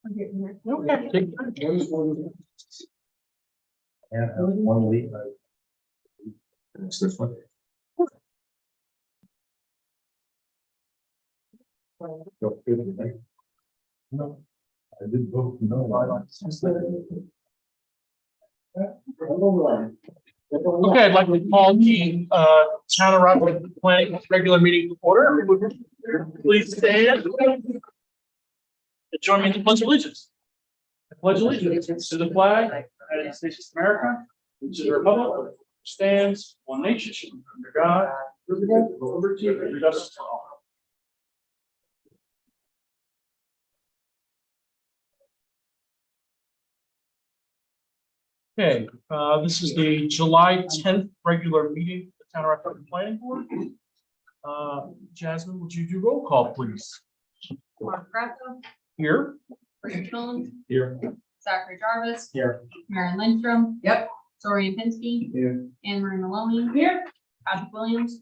Okay. And 1 week. It's this one. No, I didn't vote no. Okay, I'd like to call the Town of Rochester Planning regular meeting to order. Please stand. Join me in the pledge of allegiance. I pledge allegiance to the flag of the United States of America, and to the republic which stands one nation under God, indivisible, with liberty and justice for all. Okay, this is the July 10th regular meeting of the Town of Rochester Planning Board. Jasmine, would you do roll call, please? Mark Grasso, Here. Richard Jones, Here. Zachary Jarvis, Here. Maren Lindstrom. Yep. Dorian Pinsky, Here. Anne Marie Maloney. Here. Patrick Williams.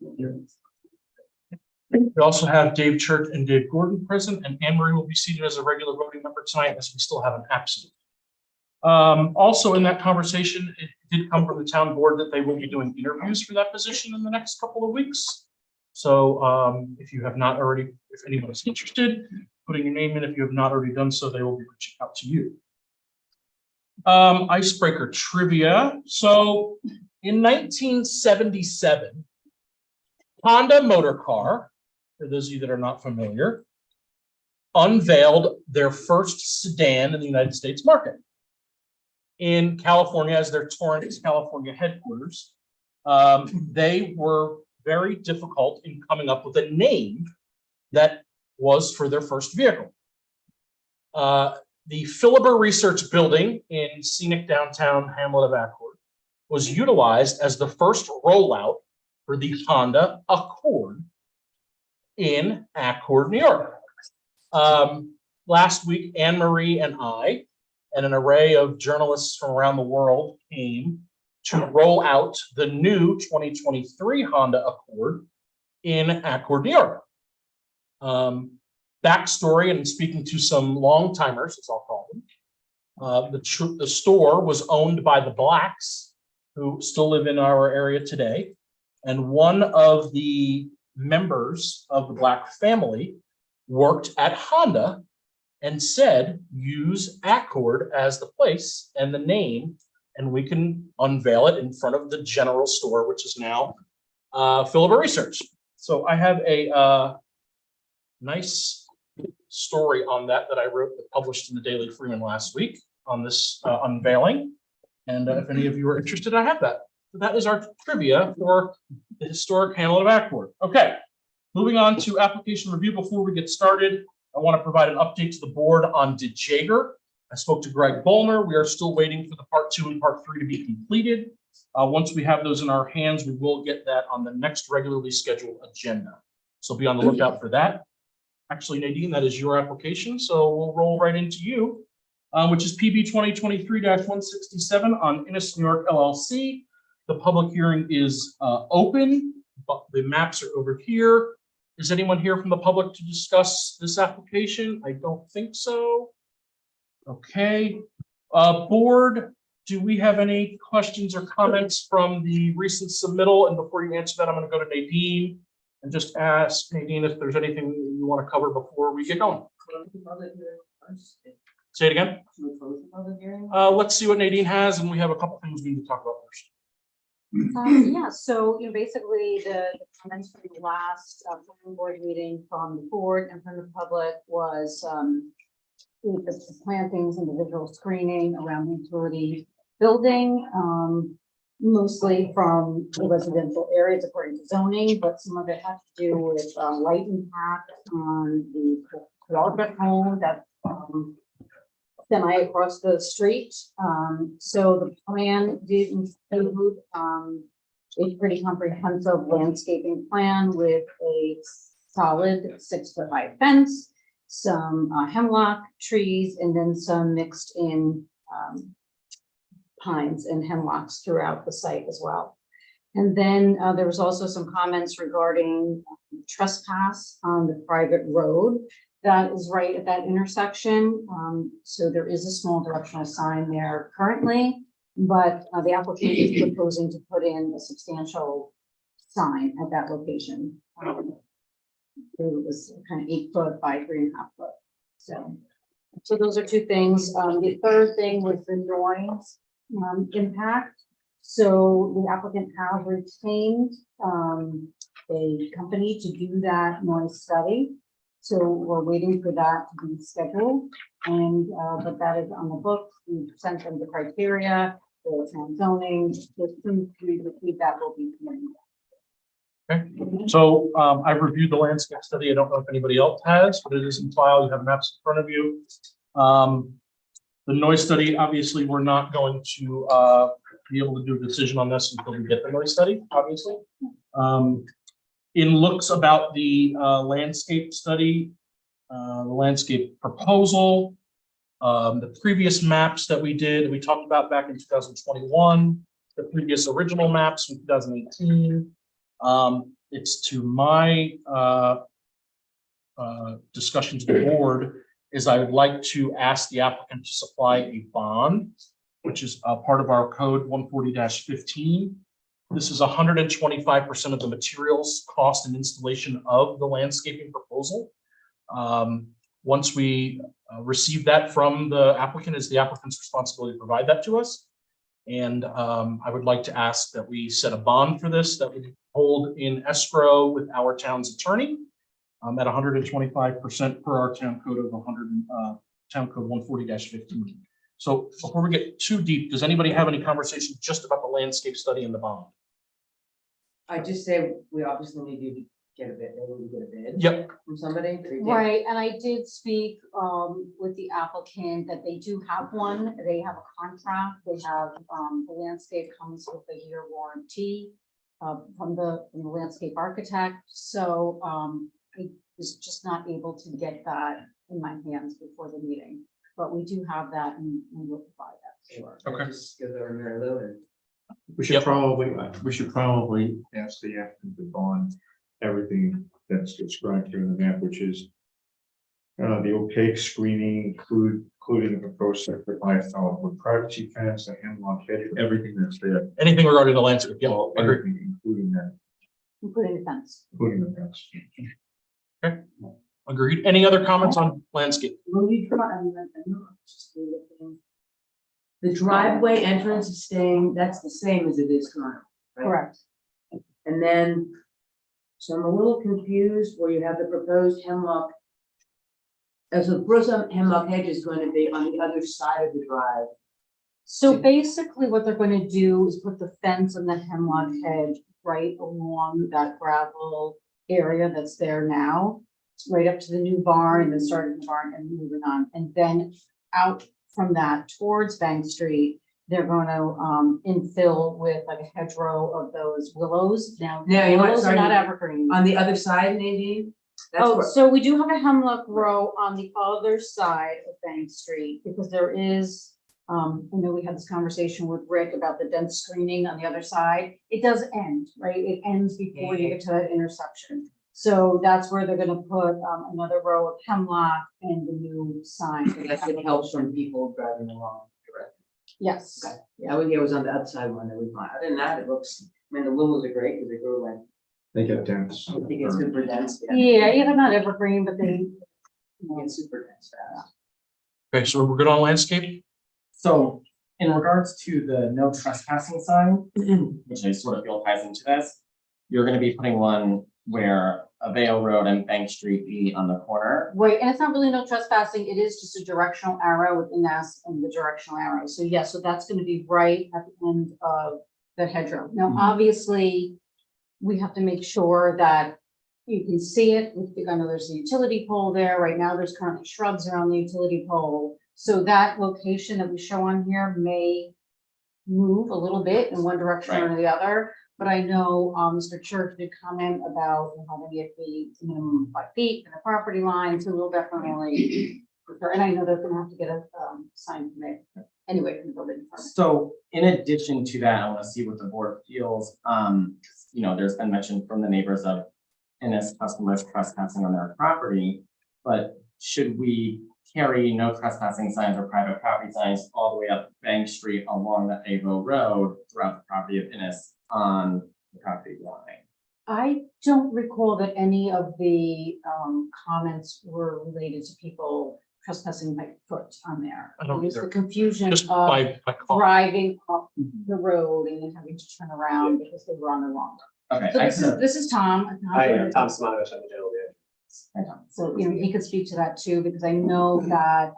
We also have Dave Church and Dave Gordon present, and Anne Marie will be seated as a regular voting member tonight as we still have an absent. Also in that conversation, it did come from the town board that they will be doing interviews for that position in the next couple of weeks. So if you have not already, if anyone is interested, putting your name in, if you have not already done so, they will be reaching out to you. Icebreaker trivia. So in 1977, Honda Motor Car, for those of you that are not familiar, unveiled their first sedan in the United States market. In California, as their Torrance, California headquarters, they were very difficult in coming up with a name that was for their first vehicle. The Philibert Research Building in scenic downtown Hamlet of Accord was utilized as the first rollout for the Honda Accord in Accord, New York. Last week, Anne Marie and I and an array of journalists from around the world came to roll out the new 2023 Honda Accord in Accord, New York. Backstory, and speaking to some long timers, as I'll call them, the store was owned by the Blacks, who still live in our area today. And one of the members of the Black family worked at Honda and said, use Accord as the place and the name, and we can unveil it in front of the general store, which is now Philibert Research. So I have a nice story on that I wrote that published in the Daily Freeman last week on this unveiling. And if any of you are interested, I have that. So that is our trivia for the historic Hamlet of Accord. Okay, moving on to application review. Before we get started, I want to provide an update to the board on DeJager. I spoke to Greg Bolner. We are still waiting for the part 2 and part 3 to be completed. Once we have those in our hands, we will get that on the next regularly scheduled agenda. So be on the lookout for that. Actually, Nadine, that is your application, so we'll roll right into you, which is PB 2023-167 on Innis, New York LLC. The public hearing is open, but the maps are over here. Is anyone here from the public to discuss this application? I don't think so. Okay. Board, do we have any questions or comments from the recent submittal? And before you answer that, I'm going to go to Nadine and just ask Nadine if there's anything you want to cover before we get going. Say it again. Let's see what Nadine has, and we have a couple things we need to talk about first. Yeah, so basically the comments from the last planning board meeting from the board and from the public was the plantings and the visual screening around the utility building, mostly from the residential areas according to zoning, but some of it has to do with light impact on the development home that's semi across the street. So the plan did include a pretty comprehensive landscaping plan with a solid 6-foot high fence, some hemlock trees, and then some mixed in pines and hemlocks throughout the site as well. And then there was also some comments regarding trespass on the private road. That is right at that intersection. So there is a small directional sign there currently, but the applicant is proposing to put in a substantial sign at that location. It was kind of 8 foot by 3.5 foot. So those are two things. The third thing was the noise impact. So the applicant has retained a company to do that noise study. So we're waiting for that to be scheduled, and but that is on the books. We've sent them the criteria, the town zoning. As soon as we receive that, we'll be committing. So I've reviewed the landscape study. I don't know if anybody else has, but it is in file. You have maps in front of you. The noise study, obviously, we're not going to be able to do a decision on this until we get the noise study, obviously. In looks about the landscape study, the landscape proposal, the previous maps that we did, we talked about back in 2021, the previous original maps from 2018. It's to my discussion to the board is I would like to ask the applicant to supply a bond, which is a part of our code 140-15. This is 125% of the materials cost and installation of the landscaping proposal. Once we receive that from the applicant, it's the applicant's responsibility to provide that to us. And I would like to ask that we set a bond for this that would hold in escrow with our town's attorney at 125% per our town code of town code 140-15. So before we get too deep, does anybody have any conversation just about the landscape study and the bond? I just say we obviously need to get a bid, maybe we get a bid. Yep. From somebody. Right, and I did speak with the applicant that they do have one. They have a contract. They have the landscape comes with a year warranty from the landscape architect. So I was just not able to get that in my hands before the meeting, but we do have that and we'll provide that. Sure. Okay. Just give her Mary Lou and We should probably ask the applicant to bond everything that's described here in the map, which is the opaque screening, including the proposed separate with privacy fence, the hemlock hedge, everything that's there. Anything regarding the landscape? Yeah, Well, agree. everything, including that, Including the fence. including the fence. Agreed. Any other comments on landscape? the driveway entrance is staying, that's the same as it is currently. right? Correct. And then, so I'm a little confused where you have the proposed hemlock. So the proposed hemlock hedge is going to be on the other side of the drive. So basically what they're going to do is put the fence and the hemlock hedge right along that gravel area that's there now. It's right up to the new barn and then starting the barn and moving on. And then out from that towards Bank Street, they're going to infill with like a hedgerow of those willows. Now, Now, you want- willows are sorry, not evergreen. On the other side, Nadine? That's Oh, where- so we do have a hemlock row on the other side of Bank Street because there is, I know we had this conversation with Rick about the dense screening on the other side. It does end, right? It ends before you get to that intersection. So that's where they're gonna put another row of hemlock and the new sign. I guess it helps from people driving along. Yes. Okay. Yeah, it was on the outside one that we found. Other than that, it looks, I mean, the willows are great because they grow like, They get dense. I think it's super dense. Yeah, they're not evergreen, but they. It's super dense fast. Okay, so we're good on landscape? So in regards to the no trespassing sign, which I sort of feel ties into this, you're gonna be putting one where Aveo Road and Bank Street be on the corner. Right, and it's not really no trespassing, it is just a directional arrow with an S and the directional arrow. So yeah, so that's gonna be right at the end of the hedgerow. Now, obviously, we have to make sure that you can see it. I know there's a utility pole there. Right now, there's currently shrubs around the utility pole. So that location that we show on here may move a little bit in one direction or the other. But I know Mr. Church did comment about having it be minimum of 5 feet from the property line, so we'll definitely. And I know they're gonna have to get a sign permit anyway from the building department. So in addition to that, I wanna see what the board feels. You know, there's been mention from the neighbors of NS customers trespassing on their property. But should we carry no trespassing signs or private property signs all the way up Bank Street along the Avo Road throughout the property of Innis on the property line? I don't recall that any of the comments were related to people trespassing by foot on there. I don't It was the either. confusion Just of by car. driving up the road and then having to turn around because they were on the wrong road. Okay, So excellent. this is Tom. Hi, Tom Simonovich, I'm the general manager. So, you know, he could speak to that too, because I know that,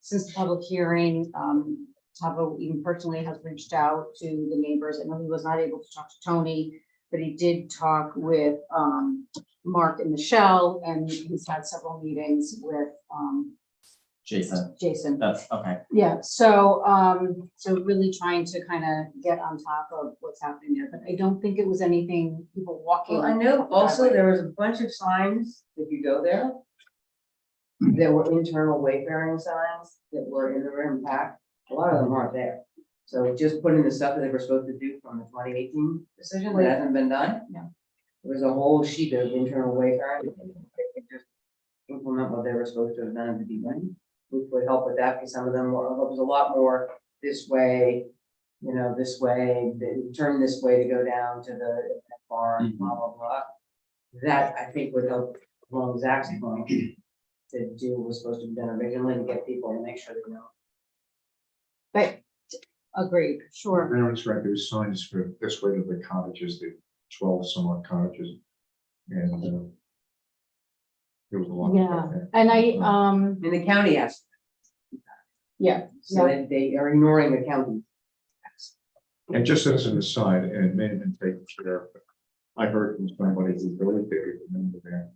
since the public hearing, Tavo even personally has reached out to the neighbors. I know he was not able to talk to Tony, but he did talk with, Mark and Michelle, and he's had several meetings with, Jason, Jason. that's okay. Yeah, so, so really trying to kind of get on top of what's happening there, but I don't think it was anything people walking. Well, I know up the also driveway. there was a bunch of signs, if you go there. There were internal wayfaring signs that were in the rim pack. A lot of them aren't there. So just putting the stuff that they were supposed to do from the 2018 decision that hasn't been done. Yeah. There was a whole sheet of internal wayfaring. They could just implement what they were supposed to have done at the beginning, which would help with that, because some of them were, there was a lot more this way, you know, this way, then turn this way to go down to the barn, blah, blah, blah. That I think would help along Zach's point to do what was supposed to be done originally to get people to make sure they know. But, agreed, sure. Aaron's right, there's signs for this way to the cottages, the 12 some odd cottages. And there was a lot. Yeah, and I, And the county asked, yeah, so they are ignoring the county. And just as an aside, and it may have been taken care of, but I heard from somebody who's really big, remember that.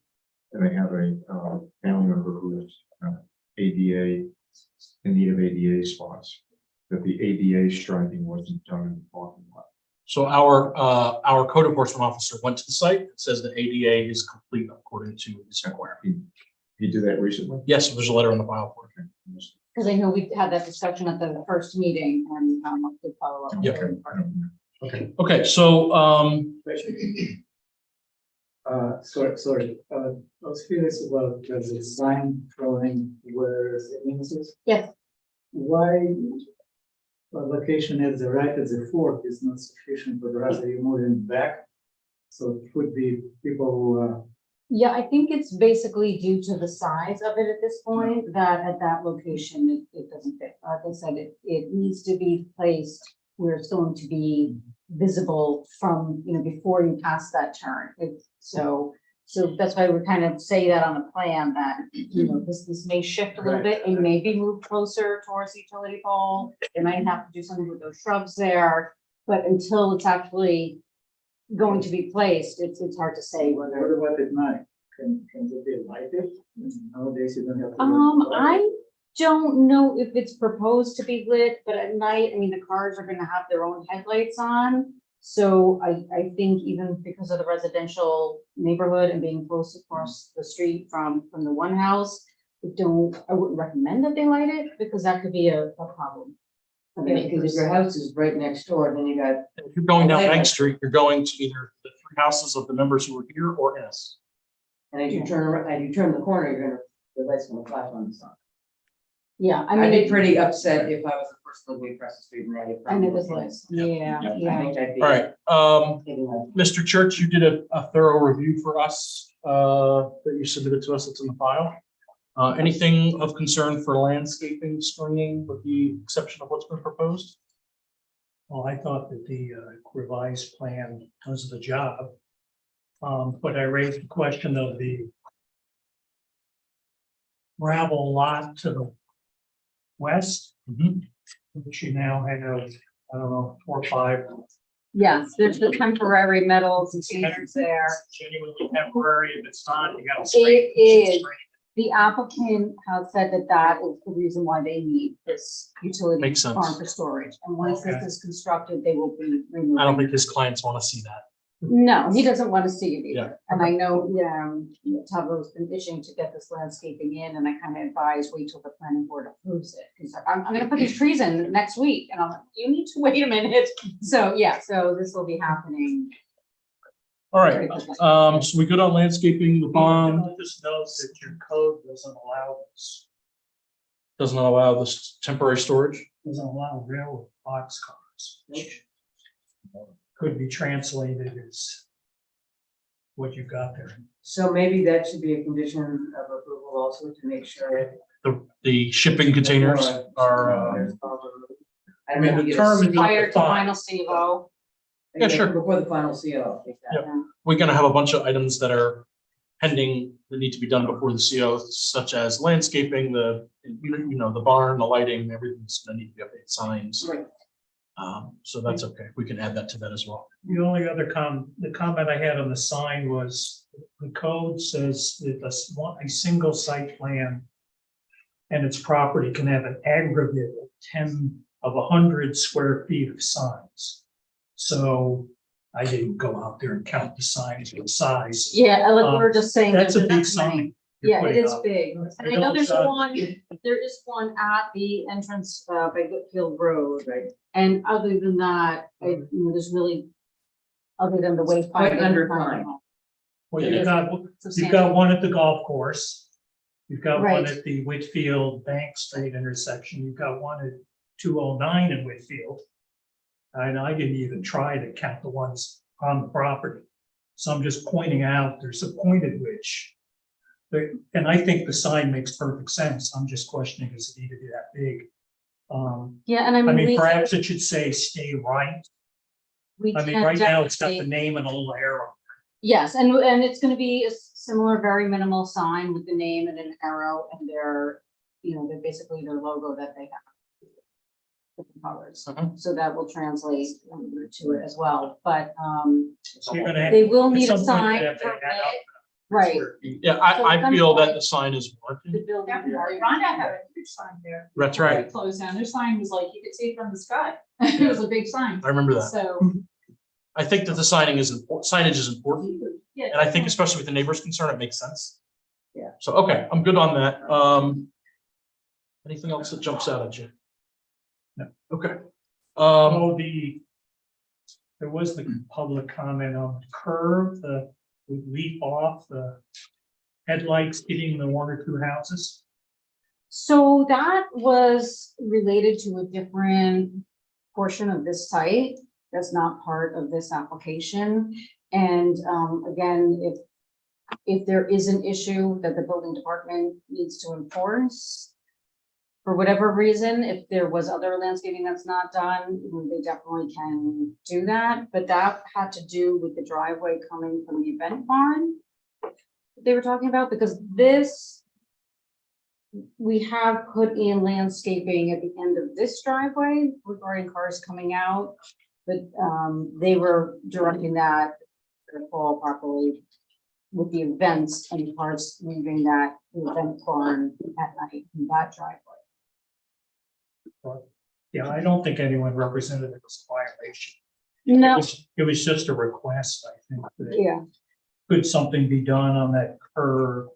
And they have a family member who is ADA, in need of ADA spots, that the ADA striping wasn't done in the parking lot. So our code enforcement officer went to the site. It says the ADA is complete according to his inquiry. Did you do that recently? Yes, there's a letter in the file for it. because I know we had that discussion at the first meeting and, I did follow up. Yeah. Okay, so, Sorry, I was curious about the sign showing where the Innis is. Yes. Why a location at the right at the fork is not sufficient, but rather you move it back? So it could be people, Yeah, I think it's basically due to the size of it at this point, that at that location, it doesn't fit. Like I said, it needs to be placed where it's going to be visible from, you know, before you pass that turn. So that's why we kind of say that on the plan that, you know, this may shift a little bit. It may be moved closer towards the utility pole. They might have to do something with those shrubs there, but until it's actually going to be placed, it's hard to say what whether. about at night? Can it be lighted? Nowadays you don't have. to I don't know if it's proposed to be lit, but at night, I mean, the cars are gonna have their own headlights on. So I think even because of the residential neighborhood and being close across the street from the one house, I wouldn't recommend that they light it because that could be a problem. for the Yeah, because if neighbors. your house is right next door, then you got, if you're going down Okay. Bank Street, you're going to either the three houses of the members who are here or Innis. and as you turn around, as you turn the corner, the light's gonna flash on the sign. Yeah, I I'd mean, be pretty upset if I was the person living across the street and they. and it was lit, yeah, Yep. I yeah. think I'd be. All right, taking that. Mr. Church, you did a thorough review for us, that you submitted to us. That's in the file. Anything of concern for landscaping, screening, with the exception of what's been proposed? Well, I thought that the revised plan does the job. But I raised the question of the gravel lot to the west, which you now have, I don't know, 4 or 5. Yes, there's the temporary metals and standards there. Genuinely temporary, if it's not, you gotta. It is. The applicant has said that that is the reason why they need this utility Makes sense. farm for storage. And once this Okay. is constructed, they will be removing. I don't think his clients want to see that. No, he doesn't want to see it Yeah. either. And I know, Tavo's been itching to get this landscaping in, and I kind of advise wait till the planning board approves it. He's like, I'm gonna put these trees in next week, and I'm like, you need to wait a minute. So, yeah, so this will be happening. All right, so we good on landscaping, the bond Just notes that your code doesn't allow this, doesn't allow this temporary storage. doesn't allow railroad boxcars, which could be translated as what you got there. So maybe that should be a condition of approval also to make sure. The shipping containers are, there's proper- I I don't mean, know. the if term it's- is not Prior to defined. final CO. Yeah, sure. Before the final CO. exactly. we're gonna have a bunch of items that are pending that need to be done before the CO, such as landscaping, the barn, the lighting, everything's gonna need to be updated, signs. Right. So that's okay. We can add that to that as well. The only other the comment I had on the sign was, the code says that a single site plan and its property can have an aggregate of 100 square feet of signs. So I didn't go out there and count the signs for size. Yeah, like we were just saying. That's a there's big enough money. sign. you're Yeah, it putting is up. big. And I know there's there is one at the entrance by Goodfield Road. Right. And other than that, there's really, other than the wayfinding. Quite underlined. Well, It you've is got, you've substantial. got one at the golf course. You've got one Right. at the Whitfield Bank Street intersection. You've got one at 209 in Whitfield. And I didn't even try to count the ones on the property. So I'm just pointing out, there's a point at which, and I think the sign makes perfect sense. I'm just questioning, does it need to be that big? Yeah, and I I mean, mean, perhaps it should say stay right. we I mean, can right now it's got the definitely- name and a little arrow. Yes, and it's gonna be a similar, very minimal sign with the name and an arrow and their, they're basically their logo that they have. Different colors, Mhm. so that will translate to it as well, but, So you're gonna have. they will at need a some point, sign. they have to permit, add up Right. square feet. Yeah, So I some feel that point- the sign is The warranted. building. Rhonda had a huge sign there. That's right. Closed down. Their sign was like, you could see it from the sky. It was a big sign. I remember that. So, I think that the signage is important, yeah. and I think especially with the neighbors concerned, it makes sense. Yeah. So, okay, I'm good on that. Anything else that jumps out at you? No. Okay. Oh, there was the public comment on the curve, the leaf off, the headlights hitting the one or two houses. So that was related to a different portion of this site. That's not part of this application. And again, if there is an issue that the building department needs to enforce, for whatever reason, if there was other landscaping that's not done, they definitely can do that. But that had to do with the driveway coming from the event barn they were talking about, because we have put in landscaping at the end of this driveway regarding cars coming out. But they were directing that to fall properly with the events and cars leaving that event barn at night in that driveway. Yeah, I don't think anyone represented it as a violation. No, It was just a request, I think, that yeah, could something be done on that curve?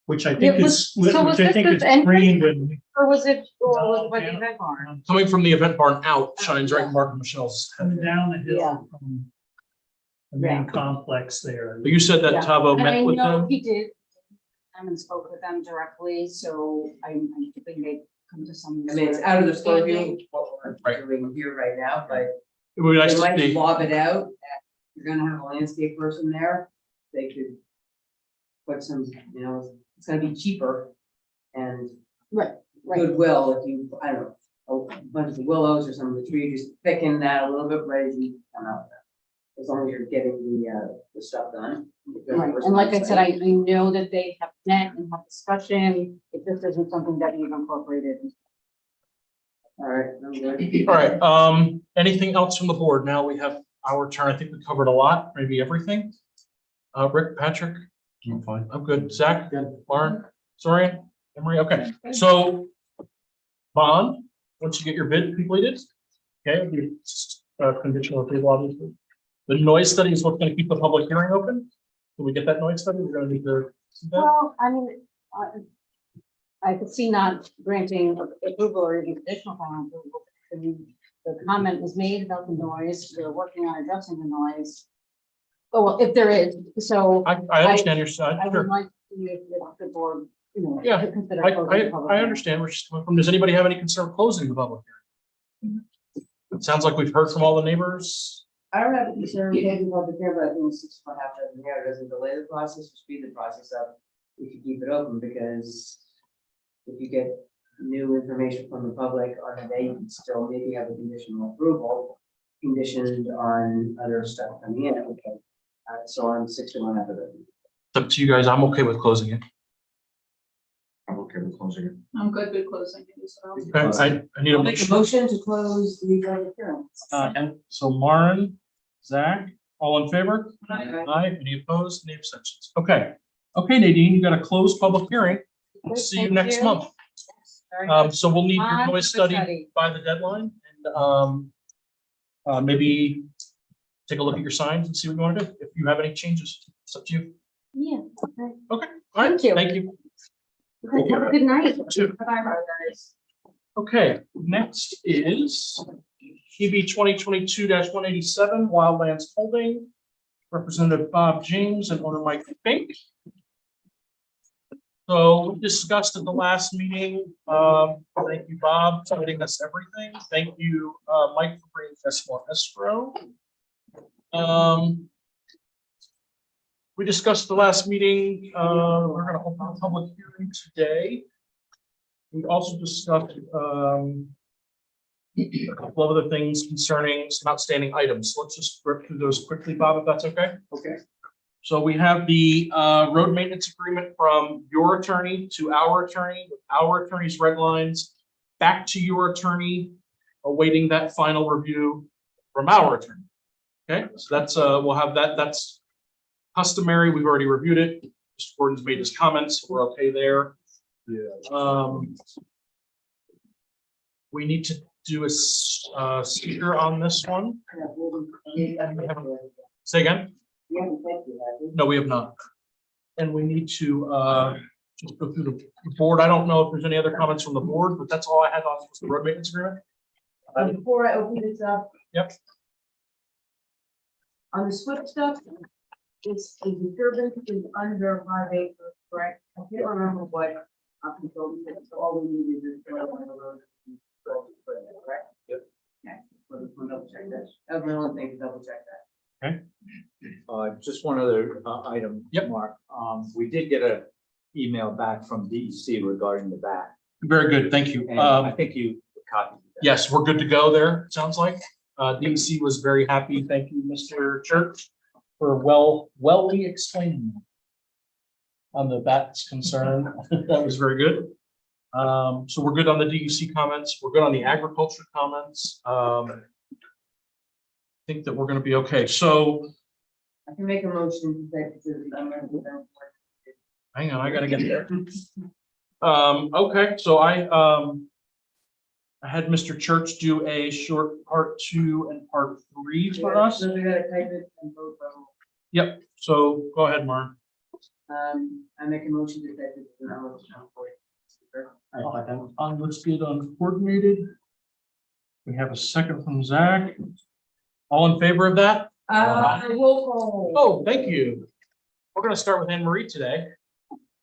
Which I Yeah, think was- is, so was which I this think the is entrance? green and. or was it No, by the yeah. event barn? Coming from the event barn out shines right in Mark and Michelle's head. Coming down the Yeah. hill from the main complex there. But you said that Yeah. Tavo And I met with know them? he did. I haven't spoke with them directly, so I'm hoping they come to some. I mean, it's out of the purview understanding. of what Right. we're doing here right now, but It would be nice they to might see. lob it out. You're gonna have a landscape person there. They could put some, it's gonna be cheaper and Right. goodwill if you, I don't know, a bunch of willows or some of the trees, just thicken that a little bit, ready to come out there. As long as you're getting the stuff done. Right, and like I said, I know that they have met and had discussion, it just isn't something that we've incorporated. All right, I'm good. All right, anything else from the board? Now we have our turn. I think we covered a lot, maybe everything. Rick, Patrick? I'm fine. I'm good. Zach? Good. Lauren? Sorian? Emery? Okay, so bond, once you get your bid completed, okay, conditional approval, obviously. The noise study is what's gonna keep the public hearing open. Can we get that noise study? We're gonna need to see that. Well, I mean, I could see not granting approval or even additional final approval. I mean, the comment was made about the noise, we're working on addressing the noise. Oh, well, if there is, so I understand your side, I would sure. like to see if the board, you know. Yeah, could consider closing the public I hearing. understand where she's coming from. Does anybody have any concern with closing the public hearing? It sounds like we've heard from all the neighbors. I don't have a concern with taking public hearing, but I think 6.5 doesn't here, it doesn't delay the process, or speed the process up if you keep it open, because if you get new information from the public on the day, you can still maybe have a conditional approval conditioned on other stuff coming in. Okay. So I'm 6.5 of it. It's up to you guys. I'm okay with closing it. I'm okay with closing it. I'm good with closing it as well. Okay, I need a I'll make a motion. motion to close the public hearing. And so Maren, Zach, all in favor? Aye. Aye, any opposed, any abstentions? Okay. Okay, Nadine, you got a closed public hearing. We'll Good, see you thank next you. month. Very good. So we'll need your On to noise the study by the deadline and maybe take a look at your signs and see what you want to do. If you have any changes, it's up to you. Yeah, okay. Okay, all right, Thank you. thank you. Okay, have a good night. Too. Bye, guys. Okay, next is PB 2022-187 Wildlands Holding, Representative Bob James and owner Mike Fink. So we discussed at the last meeting, thank you, Bob, for getting us everything. Thank you, Mike, for bringing us more escrow. We discussed the last meeting, we're gonna open a public hearing today. We also discussed a couple of other things concerning some outstanding items. Let's just rip through those quickly, Bob, if that's okay. Okay. So we have the road maintenance agreement from your attorney to our attorney, with our attorney's red lines back to your attorney, awaiting that final review from our attorney. Okay, so that's we'll have that. That's customary. We've already reviewed it. Mr. Gordon's made his comments. We're okay there. Yeah. We need to do a speaker on this one. Say again? No, we have not. And we need to just go through the board. I don't know if there's any other comments from the board, but that's all I had on the road maintenance agreement. Before I open this up. Yep. On the SWIFT stuff, it's a disturbance is under 5 acres, correct? I can't remember what up until, so all we need is this. Correct? Yep. Okay, so just want to double check that. That's my only thing, to double check that. Just one other item. Yep. Mark, we did get a email back from DEC regarding the back. Very good. Thank you. And I think you copied that. Yes, we're good to go there, it sounds like. DEC was very happy. Thank you, Mr. Church, for welly explaining on the bat's concern. That was very good. So we're good on the DEC comments. We're good on the agriculture comments. I think that we're going to be okay. So I can make a motion to hang on, I got to get there. Okay, so I had Mr. Church do a short part 2 and part 3 for us. So we gotta type it and vote on. Yep. So go ahead, Mark. I make a motion to type it. And I'll let you know for it. Unlisted, uncoordinated. We have a second from Zach. All in favor of that? Roll call. Oh, thank you. We're going to start with Anne Marie today.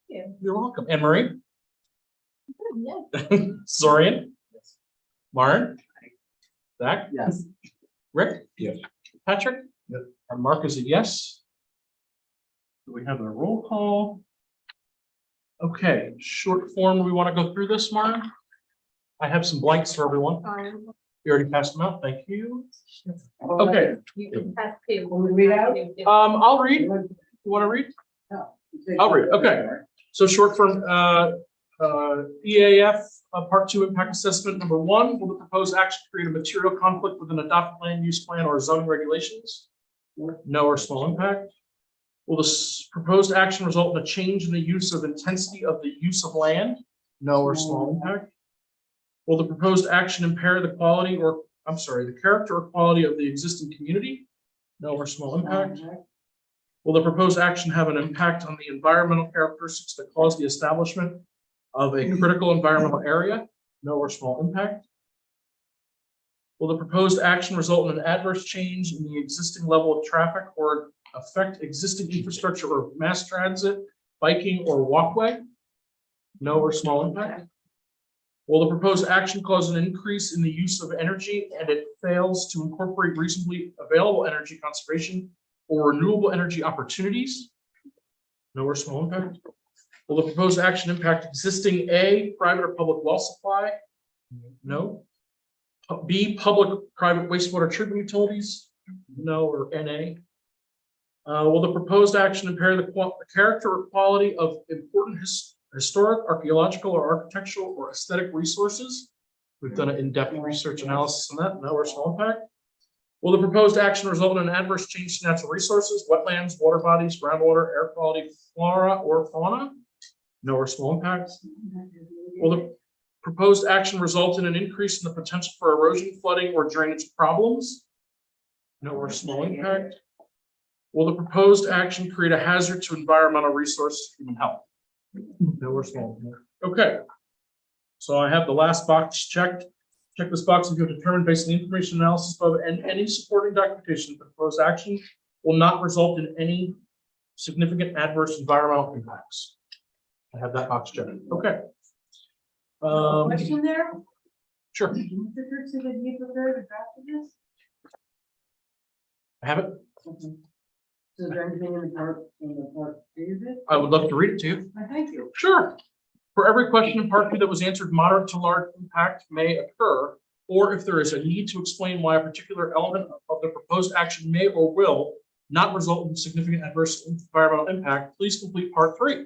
Yeah. You're welcome. Anne Marie? Yeah. Zorian? Maren? Zach? Yes. Rick? Yes. Patrick? Yes. And Mark is a yes. We have a roll call. Okay, short form. We want to go through this, Maren? I have some blanks for everyone. You already passed them out. Thank you. Okay. You can pass the table. Will we read out? I'll read. You want to read? I'll read, okay. So short form, EAF, part 2 impact assessment. Number 1, will the proposed action create a material conflict with an adopted land use plan or zoning regulations? No or small impact. Will this proposed action result in a change in the use of intensity of the use of land? No or small impact. Will the proposed action impair the quality or, I'm sorry, the character or quality of the existing community? No or small impact. Will the proposed action have an impact on the environmental characteristics that cause the establishment of a critical environmental area? No or small impact. Will the proposed action result in an adverse change in the existing level of traffic or affect existing infrastructure or mass transit, biking, or walkway? No or small impact. Will the proposed action cause an increase in the use of energy and it fails to incorporate reasonably available energy conservation or renewable energy opportunities? No or small impact. Will the proposed action impact existing A, private or public well supply? No. B, public-private wastewater treatment utilities? No or NA. Will the proposed action impair the character or quality of important historic, archaeological, or architectural or aesthetic resources? We've done an in-depth research analysis on that. No or small impact. Will the proposed action result in an adverse change to natural resources, wetlands, water bodies, groundwater, air quality, flora, or fauna? No or small impact. Will the proposed action result in an increase in the potential for erosion, flooding, or drainage problems? No or small impact. Will the proposed action create a hazard to environmental resources, human health? No or small impact. Okay. So I have the last box checked. Check this box if you have determined based on the information analysis above and any supporting documentation, the proposed action will not result in any significant adverse environmental impacts. I have that box checked. Okay. Question there? Sure. Mr. Church said that he prepared a draft of this? I have it. So is there anything in the part three of it? I would love to read it to you. Thank you. Sure. For every question in part 2 that was answered, moderate to large impact may occur, or if there is a need to explain why a particular element of the proposed action may or will not result in significant adverse environmental impact, please complete part 3.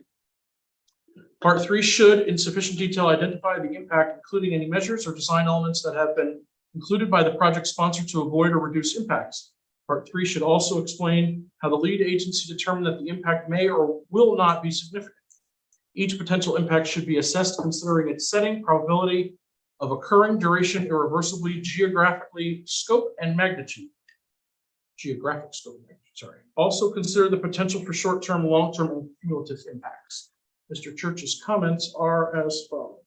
Part 3 should, in sufficient detail, identify the impact, including any measures or design elements that have been included by the project sponsor to avoid or reduce impacts. Part 3 should also explain how the lead agency determined that the impact may or will not be significant. Each potential impact should be assessed considering its setting, probability of occurring, duration, irreversibly, geographically, scope, and magnitude. Geographic scope, sorry. Also consider the potential for short-term, long-term, and cumulative impacts. Mr. Church's comments are as follows.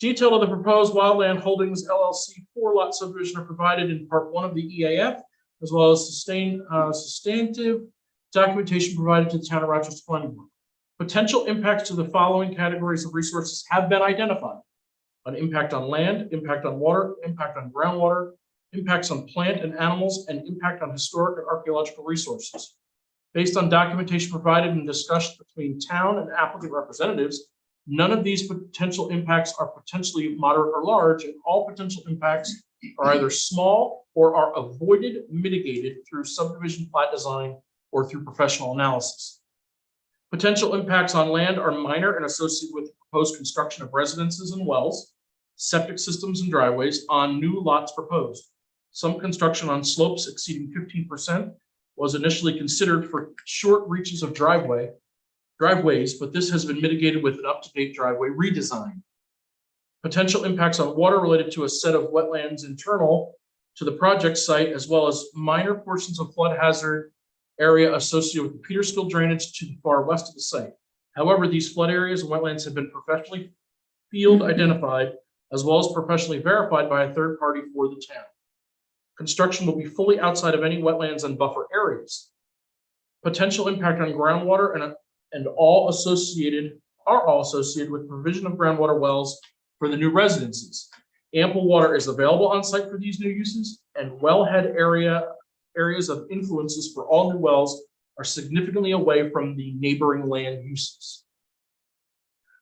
Detail of the proposed Wildland Holdings LLC 4-lot subdivision are provided in part 1 of the EAF, as well as substantive documentation provided to the Town of Rochester Planning Board. Potential impacts to the following categories of resources have been identified: an impact on land, impact on water, impact on groundwater, impacts on plant and animals, and impact on historic and archaeological resources. Based on documentation provided and discussion between town and applicant representatives, none of these potential impacts are potentially moderate or large, and all potential impacts are either small or are avoided, mitigated through subdivision plat design or through professional analysis. Potential impacts on land are minor and associated with the proposed construction of residences and wells, septic systems and driveways on new lots proposed. Some construction on slopes exceeding 15% was initially considered for short reaches of driveways, but this has been mitigated with an up-to-date driveway redesign. Potential impacts on water related to a set of wetlands internal to the project site, as well as minor portions of flood hazard area associated with the Peterskill drainage to the far west of the site. However, these flood areas and wetlands have been professionally field identified, as well as professionally verified by a third party for the town. Construction will be fully outside of any wetlands and buffer areas. Potential impact on groundwater and are all associated with provision of groundwater wells for the new residences. Ample water is available on site for these new uses, and wellhead areas of influences for all new wells are significantly away from the neighboring land uses.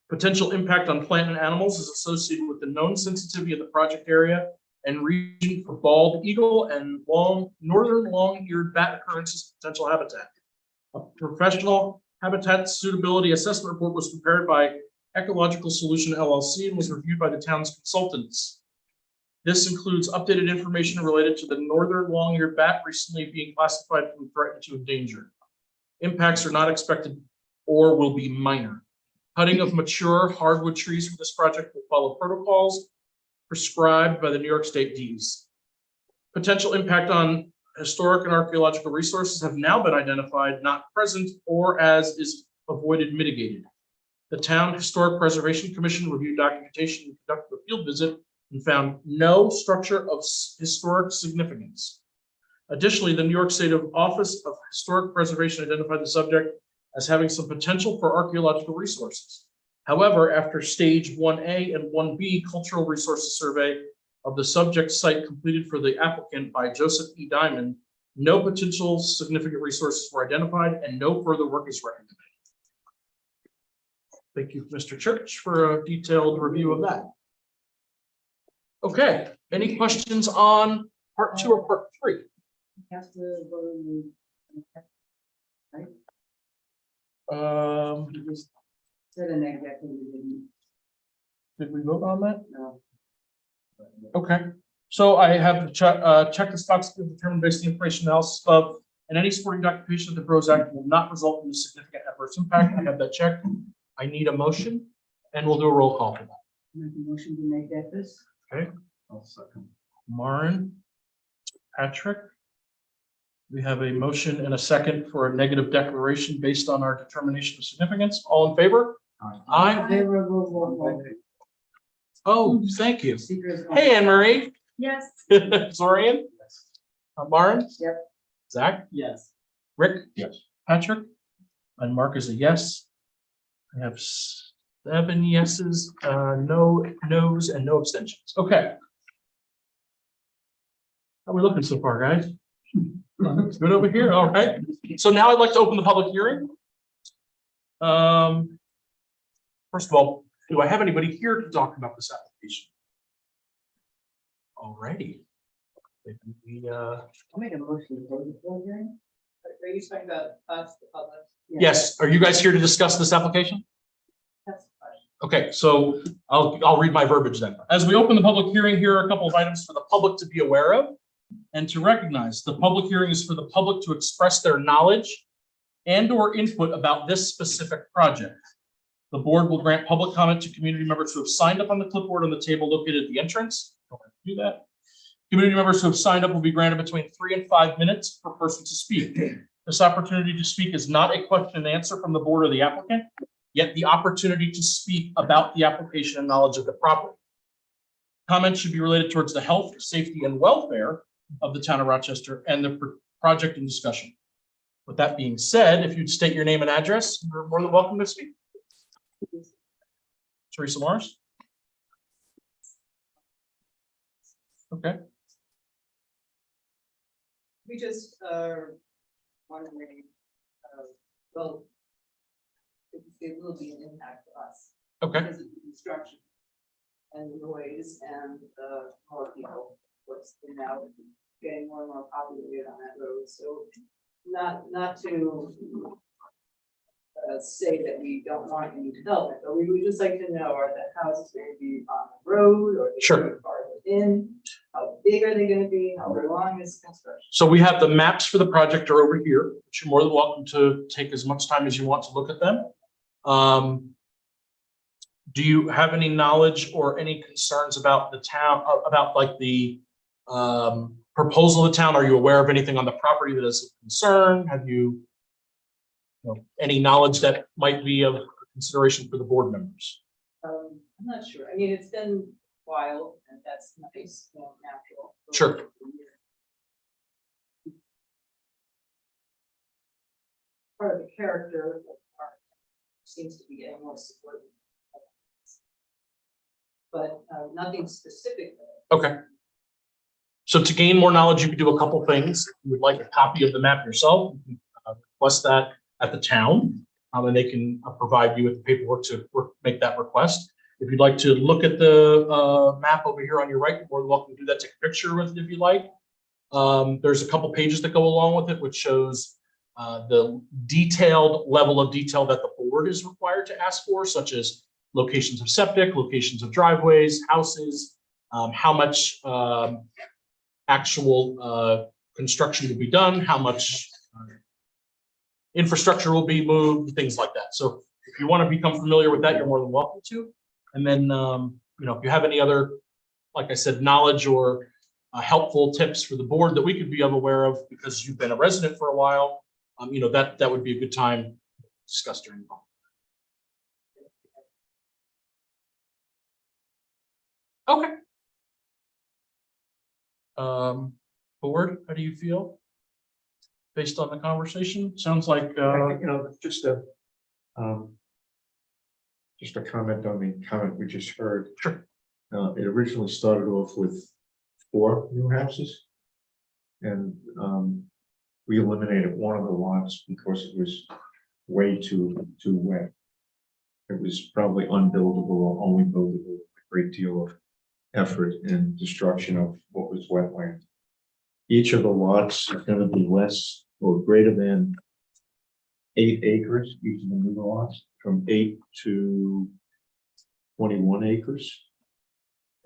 Potential impact on plant and animals is associated with the known sensitivity of the project area and region for bald eagle and northern long-eared bat occurrences potential habitat. A professional habitat suitability assessment report was prepared by Ecological Solution LLC and was reviewed by the town's consultants. This includes updated information related to the northern long-eared bat recently being classified from threatened to endangered. Impacts are not expected or will be minor. Cutting of mature hardwood trees for this project will follow protocols prescribed by the New York State DES. Potential impact on historic and archaeological resources have now been identified, not present, or as is avoided, mitigated. The Town Historic Preservation Commission reviewed documentation and conducted a field visit and found no structure of historic significance. Additionally, the New York State Office of Historic Preservation identified the subject as having some potential for archaeological resources. However, after stage 1A and 1B cultural resources survey of the subject site completed for the applicant by Joseph E. Diamond, no potential significant resources were identified and no further work is recommended. Thank you, Mr. Church, for a detailed review of that. Okay, any questions on part 2 or part 3? Have to vote on Um, you just said a negative, we didn't did we vote on that? know. Okay, so I have check the stocks to determine based on the information else of, and any supporting documentation of the PROS Act will not result in a significant adverse impact. I have that checked. I need a motion and we'll do a roll call for that. Make a motion to make that this. Okay, I'll second. Maren, Patrick. We have a motion and a second for a negative declaration based on our determination of significance. All in favor? Aye. Favorable. Oh, thank you. Secret. Hey, Anne Marie. Yes. Zorian? Maren? Yep. Zach? Yes. Rick? Yes. Patrick? And Mark is a yes. I have 7 yeses, no no's, and no abstentions. Okay. How are we looking so far, guys? Good over here. All right. So now I'd like to open the public hearing. First of all, do I have anybody here to talk about this application? Alrighty. We, I'll make a motion to close the public hearing. Are you talking about us, the public? yes, are you guys here to discuss this application? That's the question. Okay, so I'll read my verbiage then. As we open the public hearing, here are a couple of items for the public to be aware of and to recognize. The public hearing is for the public to express their knowledge and or input about this specific project. The board will grant public comment to community members who have signed up on the clipboard on the table located at the entrance. Don't have to do that. Community members who have signed up will be granted between 3 and 5 minutes per person to speak. This opportunity to speak is not a question and answer from the board or the applicant, yet the opportunity to speak about the application and knowledge of the property. Comments should be related towards the health, safety, and welfare of the town of Rochester and the project in discussion. With that being said, if you'd state your name and address, you're more than welcome to speak. Teresa Morris? Okay. We just are wondering, well, it will be an impact to us. Okay. Because of the construction and the noise and more people, what's now getting more and more populated on that road, so not to say that we don't want any development, but we would just like to know, are the houses going to be on the road or? Sure. Farther in, how big are they gonna be, how long is construction? So we have the maps for the project are over here, which you're more than welcome to take as much time as you want to look at them. Do you have any knowledge or any concerns about the town, about like the proposal of the town? Are you aware of anything on the property that is of concern? Have you any knowledge that might be of consideration for the board members? I'm not sure, I mean, it's been wild and that's nice and natural. Sure. Part of the character of the park seems to be getting more support. But nothing specific. Okay. So to gain more knowledge, you could do a couple things. If you would like a copy of the map yourself, you can request that at the town, and they can provide you with the paperwork to make that request. If you'd like to look at the map over here on your right, you're more than welcome to do that. Take a picture with it if you like. There's a couple pages that go along with it, which shows the detailed level of detail that the board is required to ask for, such as locations of septic, locations of driveways, houses, how much actual construction will be done, how much infrastructure will be moved, things like that. So if you want to become familiar with that, you're more than welcome to. And then, if you have any other, like I said, knowledge or helpful tips for the board that we could be aware of because you've been a resident for a while, that would be a good time to discuss during the call. Okay. Board, how do you feel? Based on the conversation, sounds like, Just a comment on the comment we just heard. Sure. It originally started off with 4 new houses. And we eliminated one of the lots because it was way too wet. It was probably unbuildable or only buildable with a great deal of effort and destruction of what was wetland. Each of the lots is going to be less or greater than 8 acres, each of the new lots, from 8 to 21 acres.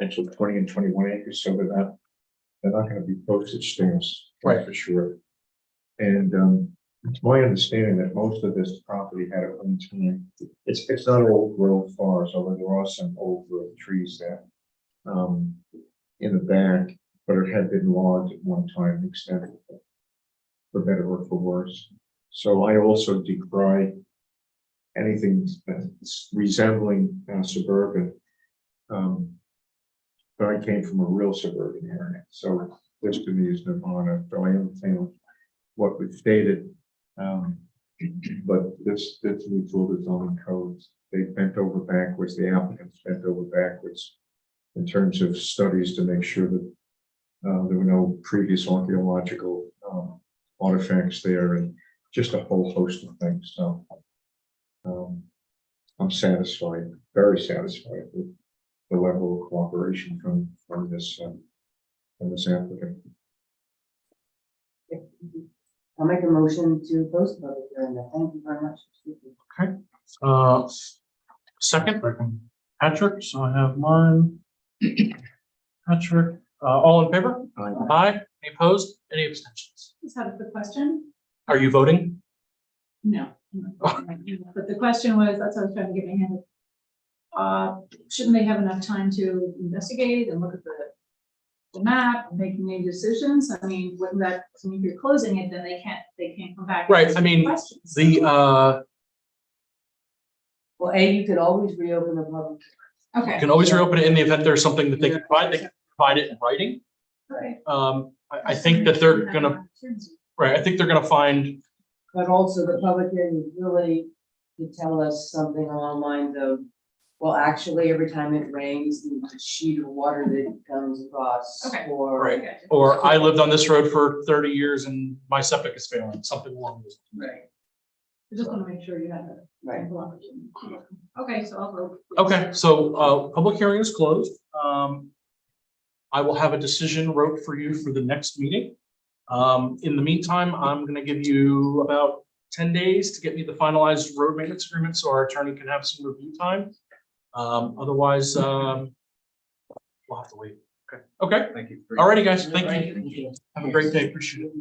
Actually 20 and 21 acres, so they're not going to be postage stamps, that's Right. for sure. And it's my understanding that most of this property had at one time, it's not old growth forest, although there are some old growth trees there in the back, but it had been logged at one time extensively, for better or for worse. So I also decry anything that's resembling suburban. But I came from a real suburban area, so this to me is nirvana. So I understand what we've stated, but this meets all the zoning codes. They bent over backwards. The applicants bent over backwards in terms of studies to make sure that there were no previous archaeological artifacts there, and just a whole host of things. So I'm satisfied, very satisfied with the level of cooperation from this applicant. I'll make a motion to close the public hearing. Thank you very much. Second, Patrick, so I have mine. Patrick, all in favor? Aye. Any opposed? Any abstentions? Just had a quick question. Are you voting? No. But the question was, that's what I was trying to get my hand. Shouldn't they have enough time to investigate and look at the map and make any decisions? I mean, wouldn't that, I mean, if you're closing it, then they can't come back. and Right, ask I mean, questions. The, Well, you could always reopen the public. Okay. you can always reopen it in the event there's something that they can provide it in writing. Right. I think that they're gonna, right, I think they're gonna find, But also the public hearing is really to tell us something along the lines of, well, actually, every time it rains, there's a sheet of water that comes across. Okay. Or. Right. Or I lived on this road for 30 years and my septic is failing, something along those lines. Right. I just want to make sure you have it. Right. Okay, so I'll vote. Okay, so public hearing is closed. I will have a decision wrote for you for the next meeting. In the meantime, I'm gonna give you about 10 days to get me the finalized road maintenance agreement so our attorney can have some review time. Otherwise, we'll have to wait. Okay. Okay. Thank you. Alrighty, guys. Thank you. Have a great day. Appreciate it.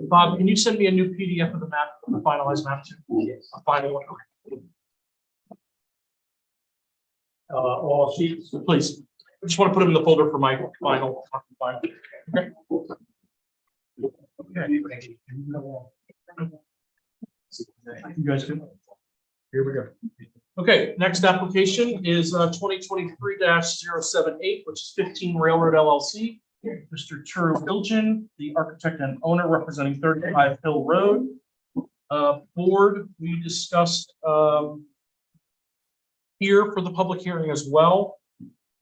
Bob, can you send me a new PDF of the map, the finalized map too? Yes. A final one. Okay. All sheets, please. I just want to put them in the folder for my final. Okay. Okay. You guys do. Here we go. Okay, next application is 2023-078, which is 15 Railroad LLC. Mr. Turu Bilgen, the architect and owner representing 35 Hill Road. Board, we discussed here for the public hearing as well.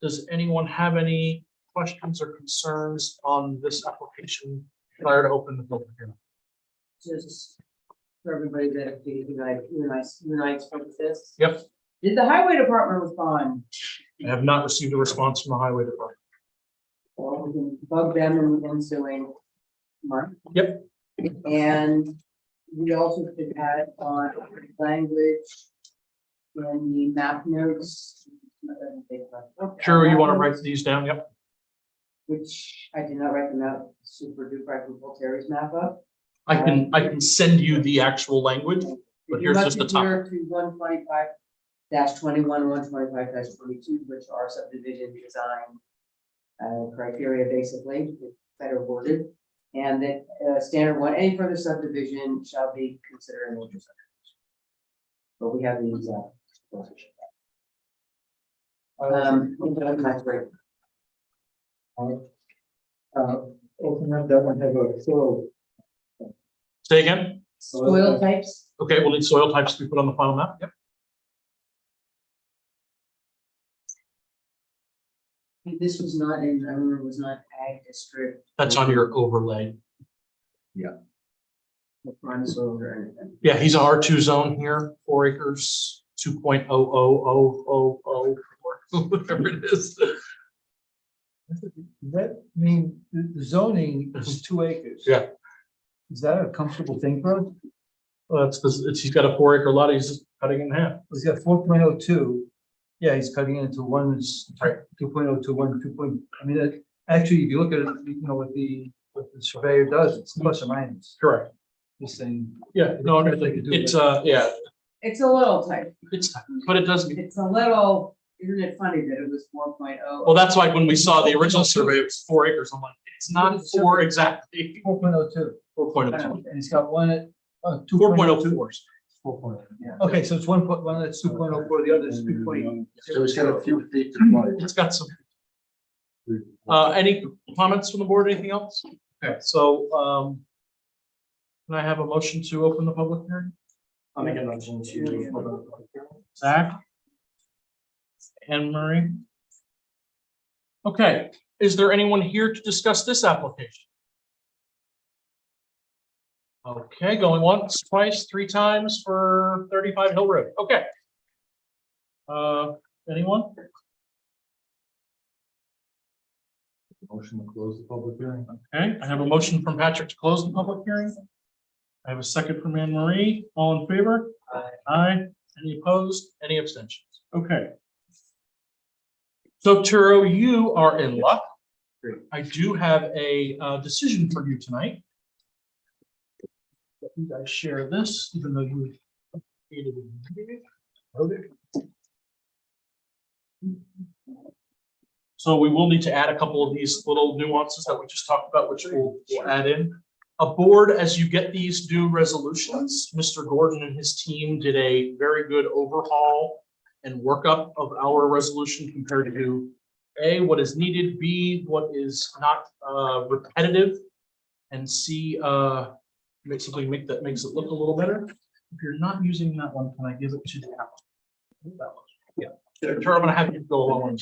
Does anyone have any questions or concerns on this application prior to open the public hearing? Just for everybody that you and I spoke to this. Yep, Did the highway department respond? I have not received a response from the highway department. Well, we can bug them in the ensuing month. Yep. And we also could add on language in the map notes. Sure, you want to write these down? Yep. Which I did not write them out super duper. I can pull Terry's map up. I can send you the actual language, but here's just the top. To 125-21, 125-22, which are subdivision design criteria, basically, better worded. And that standard one, any further subdivision shall be considered a major subdivision. But we have the exact. That's great. Open up that one, have a soil. Say again? Soil types? Okay, we'll need soil types to be put on the final map. Yep. This was not in, I remember it was not ag district. That's on your overlay. or prime soils or anything. Yeah, he's a R2 zone here, 4 acres, 2.00000, whatever it is. Does that mean the zoning is 2 acres? Yeah. Is that a comfortable thing for us? Well, that's because he's got a 4 acre lot, he's just cutting it in half. He's got 4.02. Yeah, he's cutting it into one, Right. 2.02, 1, 2. I mean, actually, if you look at it, what the surveyor does, it's plus or minus. Correct. This thing. Yeah, no, They could do it's, it. yeah, It's a little tight. it's, but it does, It's a little, isn't it funny that it was 4.0? well, that's why when we saw the original survey, it was 4 acres, I'm like, it's not 4 exactly. 4.02. 4.02. And he's got one at 4.04. 4.0. Yeah. Okay, so it's one that's 2.04, the other is 3.0. So it's got a few feet to fly. It's got some. Any comments from the board, anything else? Okay, so, can I have a motion to open the public hearing? I'll make a motion to open the public hearing. Zach? Anne Marie? Okay, is there anyone here to discuss this application? Okay, going once, twice, 3 times for 35 Hill Road, okay. Anyone? Motion to close the public hearing. Okay, I have a motion from Patrick to close the public hearing. I have a second from Anne Marie. All in favor? Aye. Any opposed? Any abstentions? Okay. So Turo, you are in luck. Great. I do have a decision for you tonight. Let you guys share this, even though you hated it. So we will need to add a couple of these little nuances that we just talked about, which we'll add in. A board, as you get these new resolutions, Mr. Gordon and his team did a very good overhaul and workup of our resolution compared to A, what is needed, B, what is not repetitive, and C, basically makes it look a little better. If you're not using that one, can I give it to that one? Yeah. Sure, I'm gonna have you go along.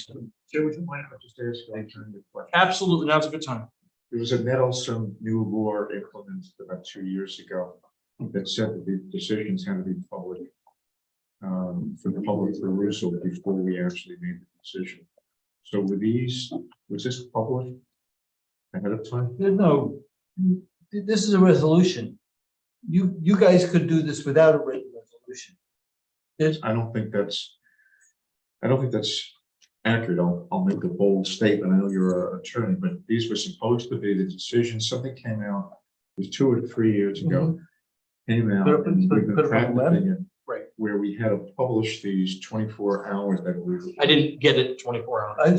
Chair, would you mind if I just ask a question? Absolutely, now's a good time. There was a Nettleson new law implemented about 2 years ago that said that the decisions had to be public for the public perusal before we actually made the decision. So was this public ahead of time? No, this is a resolution. You guys could do this without a written resolution. I don't think that's accurate. I'll make a bold statement. I know you're an attorney, but these were supposed to be the decisions. Something came out, it was 2 or 3 years ago. Came out, Put it- and put we've it been on the web? practicing it. Right. Where we had to publish these 24 hours that we. I didn't get it 24 hours I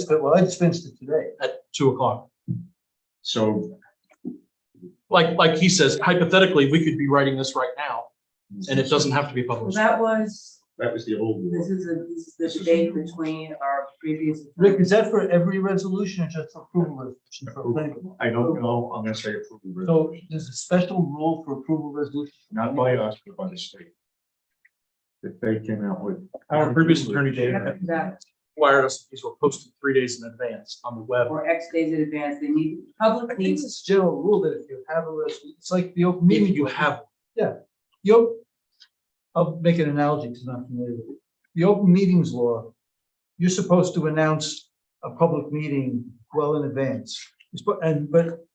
just finished it today. at 2 o'clock. So. Like he says, hypothetically, we could be writing this right now and it doesn't have to be Well, published. that was, That was the old law. this is the debate between our previous. Rick, is that for every resolution or just for approval resolution? For planning board? I don't know. I'm gonna say approval. So there's a special rule for approval resolution? Not by us, but by the state. That they came out with. Our previous attorney, Dave, That, wired us, these were posted 3 days in advance on the web. or X days in advance, they need, public I think needs, it's a general rule that if you have a resolution, it's like the open If meeting. you law. have, I'll make an analogy because I'm not familiar with it. The open meetings law, you're supposed to announce a public meeting well in advance. But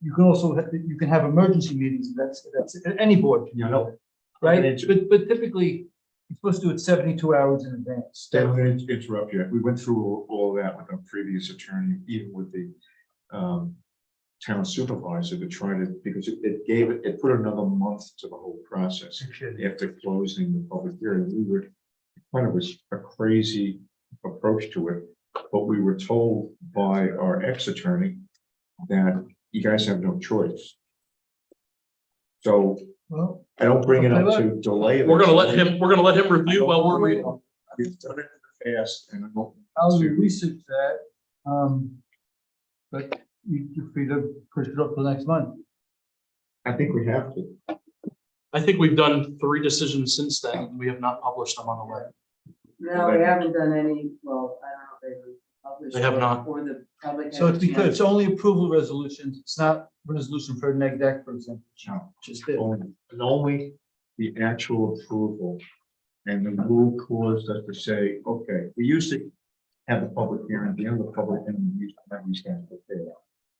you can also, you can have emergency meetings, that's any board can You do know, that, right? and But typically, you're supposed to do it 72 hours in advance. I'm going to interrupt you. We went through all that with our previous attorney, even with the town supervisor to try to, because it put another month to the whole process. After closing the public hearing, kind of was a crazy approach to it, but we were told by our ex-attorney that you guys have no choice. So Well, I don't bring it up to delay. we're this. gonna let him review while we're waiting. We've done it in the past and I don't. I'll to- research that. But you're free to push it up to next month. I think we have to. I think we've done 3 decisions since then, and we have not published them on the web. No, we haven't done any, well, I don't know if they were published. They have not. Or the public. So has it's because a it's only approval resolutions, it's not resolution for a neg deck, for example. No. Just it. Only the actual approval. And the rule caused us to say, okay, we used to have a public hearing, at the end of the public hearing, we used to have these kinds of things.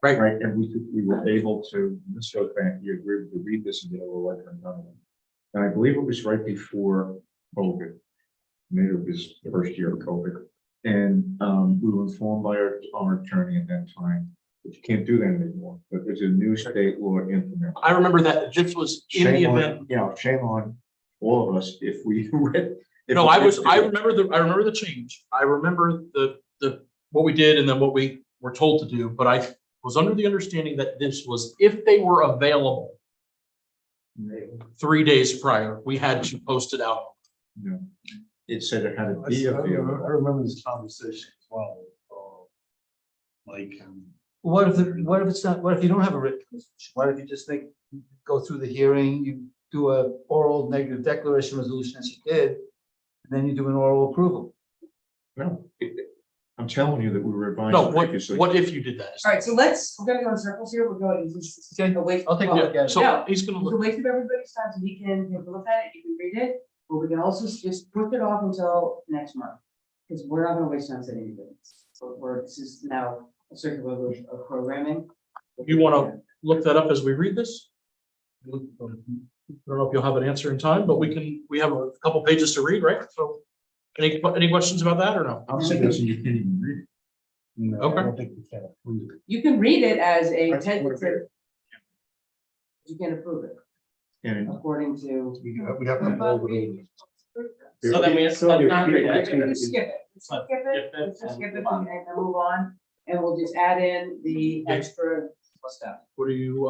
Right. Right, and we were able to, this goes back, you agreed to read this and get a little like another one. And I believe it was right before COVID. Maybe it was the first year of COVID. And we were informed by our attorney at that time, that you can't do that anymore, but there's a new state law implemented. I remember that this was in the event. Yeah, shame on all of us if we read. No, I remember the change. I remember the what we did and then what we were told to do, but I was under the understanding that this was if they were available 3 days prior, we had to post it out. No, it said it had to I be available. remember this conversation as well. What if it's not, what if you don't have a written resolution? What if you just go through the hearing, you do a oral negative declaration resolution as you did, and then you do an oral approval? No, I'm telling you that we were advised. No, previously. what if you did that? All right, so we're gonna go in circles here, we're going. Okay, Wait. I'll take a look at it. So he's gonna It's a look. waste of everybody's time, so we can take a look at it, you can read it, but we can also just put it off until next month. Because we're not gonna waste time sitting here. So this is now a circular of programming. You wanna look that up as we read this? I don't know if you'll have an answer in time, but we have a couple pages to read, right? So any questions about that or no? I'm suggesting you can't even read it. No, Okay. I don't think we can approve it. You can read it as a That's what tentative. You can approve it And according to. We have to hold it over. So then we, So let's your not read feedback- it. Just skip it. Just skip it, Skip it let's just and skip it move on. and then move on, and we'll just add in the extra stuff. What do you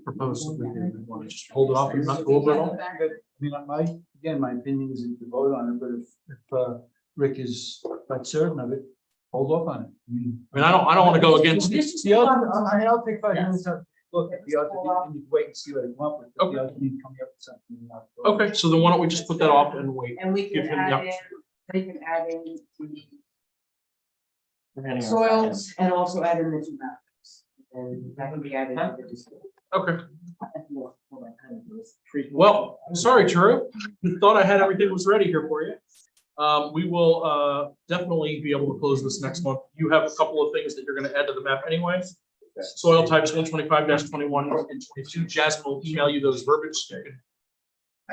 propose? You wanna just hold it off and not go over it all? I mean, my opinion is to vote on it, but if Rick is not certain of it, hold off on it. I mean, I don't wanna go against. The other, I'll take 5 minutes to look at the other, and you can wait and see what I come up with. Okay. The other need coming up with something. Okay, so then why don't we just put that off and wait? And we Give can him the add in, they can add in the Depending on soils and also add in the two maps. And that can be added to the discussion. Okay, well, sorry, Drew. Thought I had everything was ready here for you. We will definitely be able to close this next month. You have a couple of things that you're gonna add to the map anyway. Soil types 125-21 and 22. Jasmine will email you those verbiage.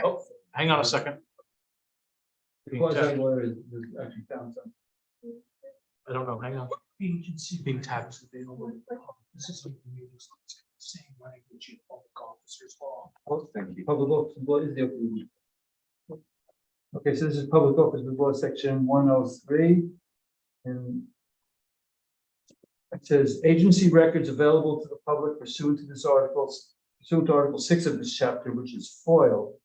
Oh, hang on a second. Because that lawyer has actually found something. I don't know, hang on. Agency Being taxed. available. This is like the meetings, same language in public officers law. Public office law is the open meeting. Okay, so this is public office law, section 103. And it says agency records available to the public pursuant to this article, pursuant to Article 6 of this chapter, which is FOIL,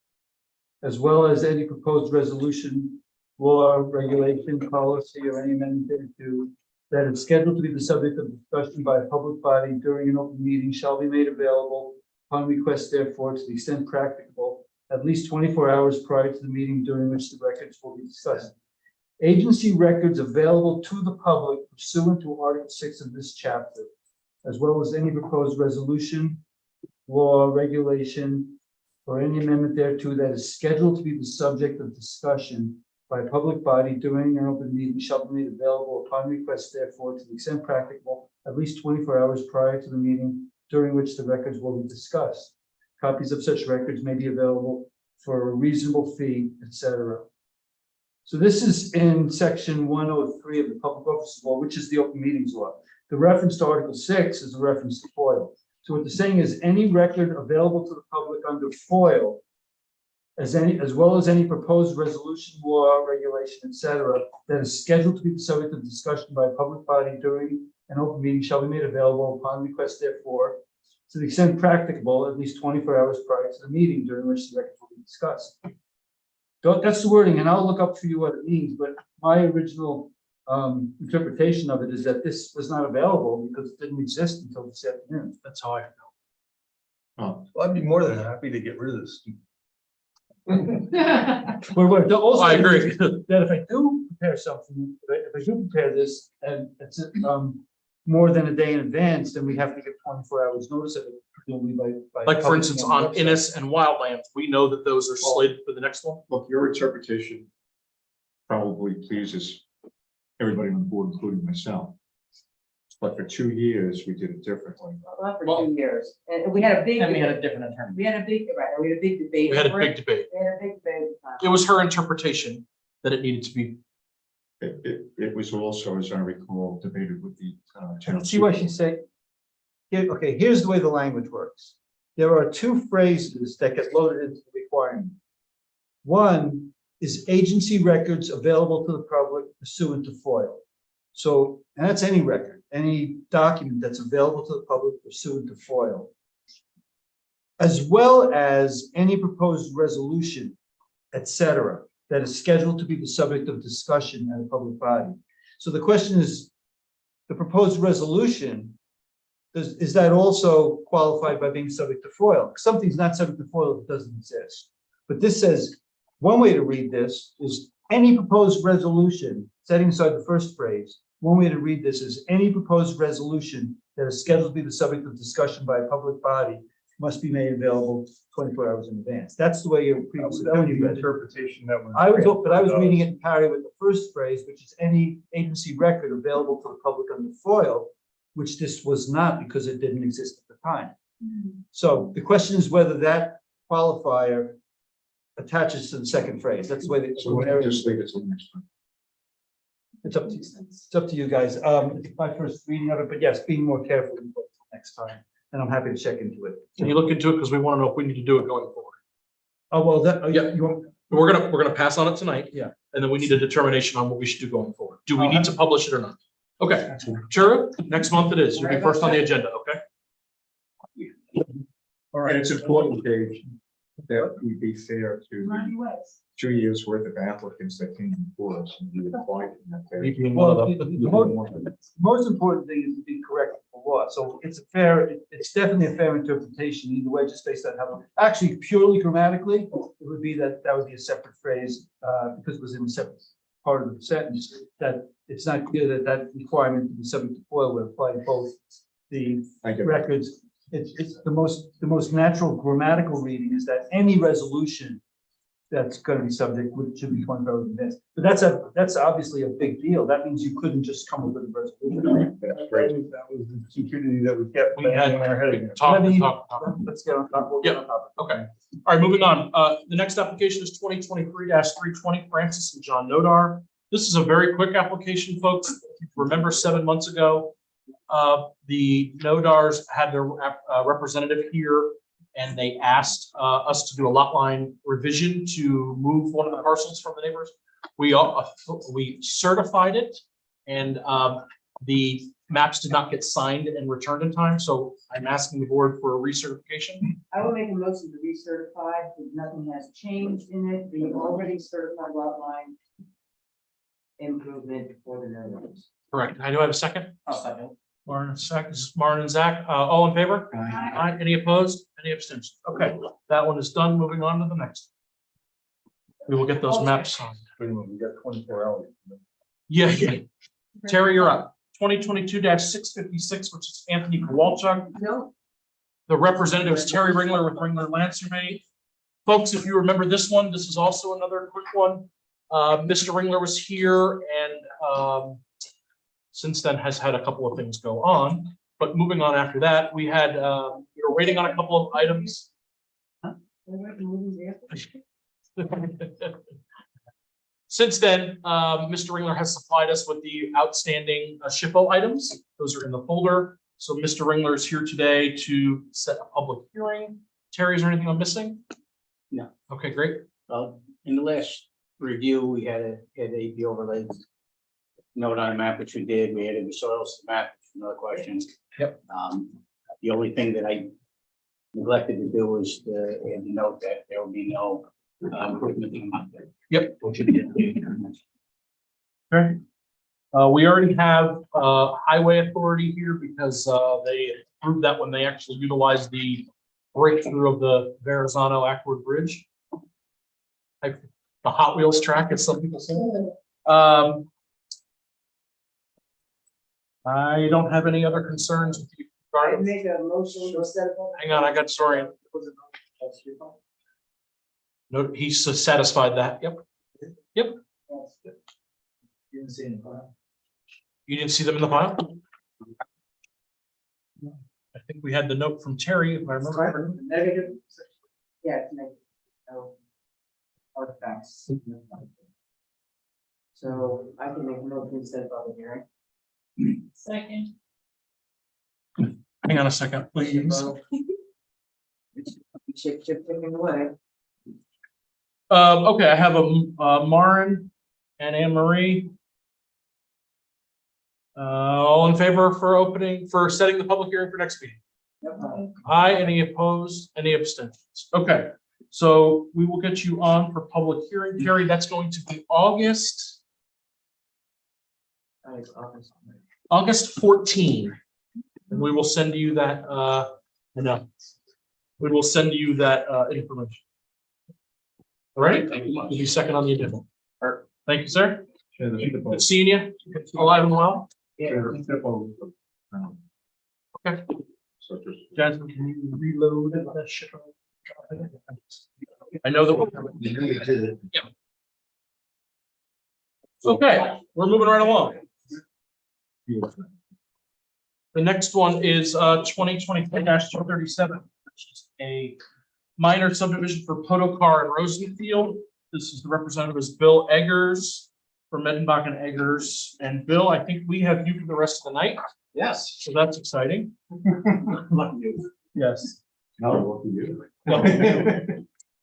as well as any proposed resolution, law, regulation, policy, or any amendment thereto that is scheduled to be the subject of discussion by a public body during an open meeting shall be made available upon request therefore to the extent practicable at least 24 hours prior to the meeting during which the records will be discussed. Agency records available to the public pursuant to Article 6 of this chapter, as well as any proposed resolution, law, regulation, or any amendment thereto that is scheduled to be the subject of discussion by a public body during an open meeting shall be made available upon request therefore to the extent practicable at least 24 hours prior to the meeting during which the records will be discussed. Copies of such records may be available for a reasonable fee, etc. So this is in section 103 of the Public Offices Law, which is the Open Meetings Law. The reference to Article 6 is a reference to FOIL. So what they're saying is any record available to the public under FOIL, as well as any proposed resolution, law, regulation, etc., that is scheduled to be the subject of discussion by a public body during an open meeting shall be made available upon request therefore, to the extent practicable, at least 24 hours prior to the meeting during which the records will be discussed. That's the wording, and I'll look up for you what it means, but my original interpretation of it is that this was not available because it didn't exist until this afternoon. That's how I feel. Oh, Well, I'd be more than happy to get rid of this. We're also. I agree. That if I do prepare something, if I do prepare this and it's, more than a day in advance, then we have to give 24 hours notice of it. Presumably by Like for publishing instance, on the on website. Innis and Wildlands, we know that those are slated for the next one. look, your interpretation probably pleases everybody on the board, including myself. But for 2 years, we did it differently. Not for 2 years, and we had a big. And we had a different attorney. We had a big, right, we had a big debate. We had a over big it. debate. We had a big debate. at the It time. was her interpretation that it needed to be. It was also, as I recall, debated with the town. See what she's saying? Here, okay, here's the way the language works. There are two phrases that get loaded into the requirement. One is agency records available to the public pursuant to FOIL. So, and that's any record, any document that's available to the public pursuant to FOIL. As well as any proposed resolution, etc., that is scheduled to be the subject of discussion at a public body. So the question is, the proposed resolution, is that also qualified by being subject to FOIL? Something's not subject to FOIL if it doesn't exist. But this says, one way to read this is any proposed resolution, setting aside the first phrase, one way to read this is any proposed resolution that is scheduled to be the subject of discussion by a public body must be made available 24 hours in advance. That's the way your previous That would attorney be the read it. interpretation that was. But I was reading it in parity with the first phrase, which is any agency record available to the public under FOIL, which this was not because it didn't exist at the time. So the question is whether that qualifier attaches to the second phrase. That's the way that. So we'll just leave it till next time. It's up to you. It's up to you guys. It's my first reading of it, but yes, being more careful next time. And I'm happy to check into it. Can you look into it? Because we want to know if we need to do it going forward. Oh, well, that, oh, Yeah. you want, We're gonna pass on it tonight. Yeah. And then we need a detetermination on what we should do going forward. Do we need to publish it or not? Okay, sure. Next month it is. You'll be first on the agenda, okay? All right, it's important, Dave, that we be fair to Run the your ways. 2 years worth of applicants that came before us and we applied in that Me phase. being one well, of the them. most important thing is to be correct with the law. So it's a fair, it's definitely a fair interpretation either way, just based on how, actually purely grammatically, it would be that would be a separate phrase, because it was in a separate part of the sentence, that it's not clear that that requirement to be subject to FOIL would apply to both the I get it. records. It's the most natural grammatical reading is that any resolution that's going to be subject should be 24 hours in advance. But that's obviously a big deal. That means you couldn't just come up with a resolution. That's great. That was the security that we kept. We had banging our head against. talk. Let's get on top. We'll get on top. Okay. All right, moving on. The next application is 2023-320, Francis and John Nodar. This is a very quick application, folks. If you remember 7 months ago, the Nodars had their representative here and they asked us to do a lot line revision to move one of the parcels from the neighbors. We certified it and the maps did not get signed and returned in time. So I'm asking the board for a recertification. I will make a motion to recertify, because nothing has changed in it, the already certified lot line improvement for the notice. Correct. I do have a second. I'll second. Martin seconds, Martin and Zach, all in favor? Aye. Any opposed? Any abstentions? Okay, that one is done. Moving on to the next. We will get those maps signed. Wait a minute, we got 24 hours. Yeah. Terry, you're up. 2022-656, which is Anthony Kowalczyk. No. The representative is Terry Ringler with Ringler Land Survey. Folks, if you remember this one, this is also another quick one. Mr. Ringler was here and since then has had a couple of things go on. But moving on after that, we were waiting on a couple of items. Since then, Mr. Ringler has supplied us with the outstanding SHPO items. Those are in the folder. So Mr. Ringler is here today to set a public hearing. Terry, is there anything I'm missing? No. Okay, great. In the last review, we had the overlays note on a map, which we did. We added the soils map, which is another question. Yep. The only thing that I neglected to do was to add the note that there will be no improvement in the map. Yep. Which we did. Okay. We already have highway authority here because they proved that when they actually utilized the breakthrough of the Verrazano Ackward Bridge. Like the Hot Wheels track, as some people say. I don't have any other concerns with you. I make a motion to set up. Hang on, I got story. No, he's satisfied that. Yep. Yep. You didn't see any file. You didn't see them in the file? I think we had the note from Terry, if I remember. Negative. Yeah, it's negative. No. Artifacts. So I can make a motion to set up public hearing. Second. Hang on a second, please. Chip, chipping away. Okay, I have a Maren and Anne Marie. All in favor for setting the public hearing for next meeting? Yep. Aye, any opposed, any abstentions? Okay, so we will get you on for public hearing. Terry, that's going to be August 14. And we will send you that, we will send you that information. All right, we'll be second on the agenda. All right, thank you, sir. Good seeing you, alive and well. Okay. Jasmine, can you reload that shit? I know that. Yeah. Okay, we're moving right along. The next one is 2023-237, which is a minor subdivision for Potokar and Rosenfield. This is the representative is Bill Eggers from Medenbach and Eggers. And Bill, I think we have you for the rest of the night. Yes. So that's exciting. Yes. No, what do you?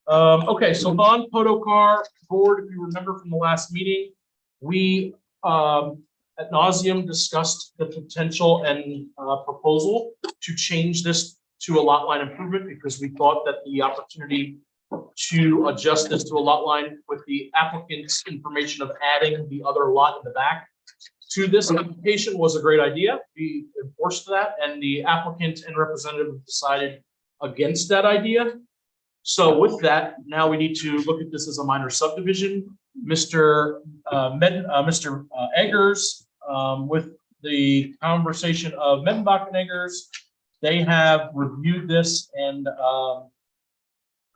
Okay, so on Potokar board, if you remember from the last meeting, we ad nauseum discussed the potential and proposal to change this to a lot line improvement because we thought that the opportunity to adjust this to a lot line with the applicant's information of adding the other lot in the back to this application was a great idea. We enforced that, and the applicant and representative decided against that idea. So with that, now we need to look at this as a minor subdivision. Mr. Eggers, with the conversation of Medenbach and Eggers, they have reviewed this and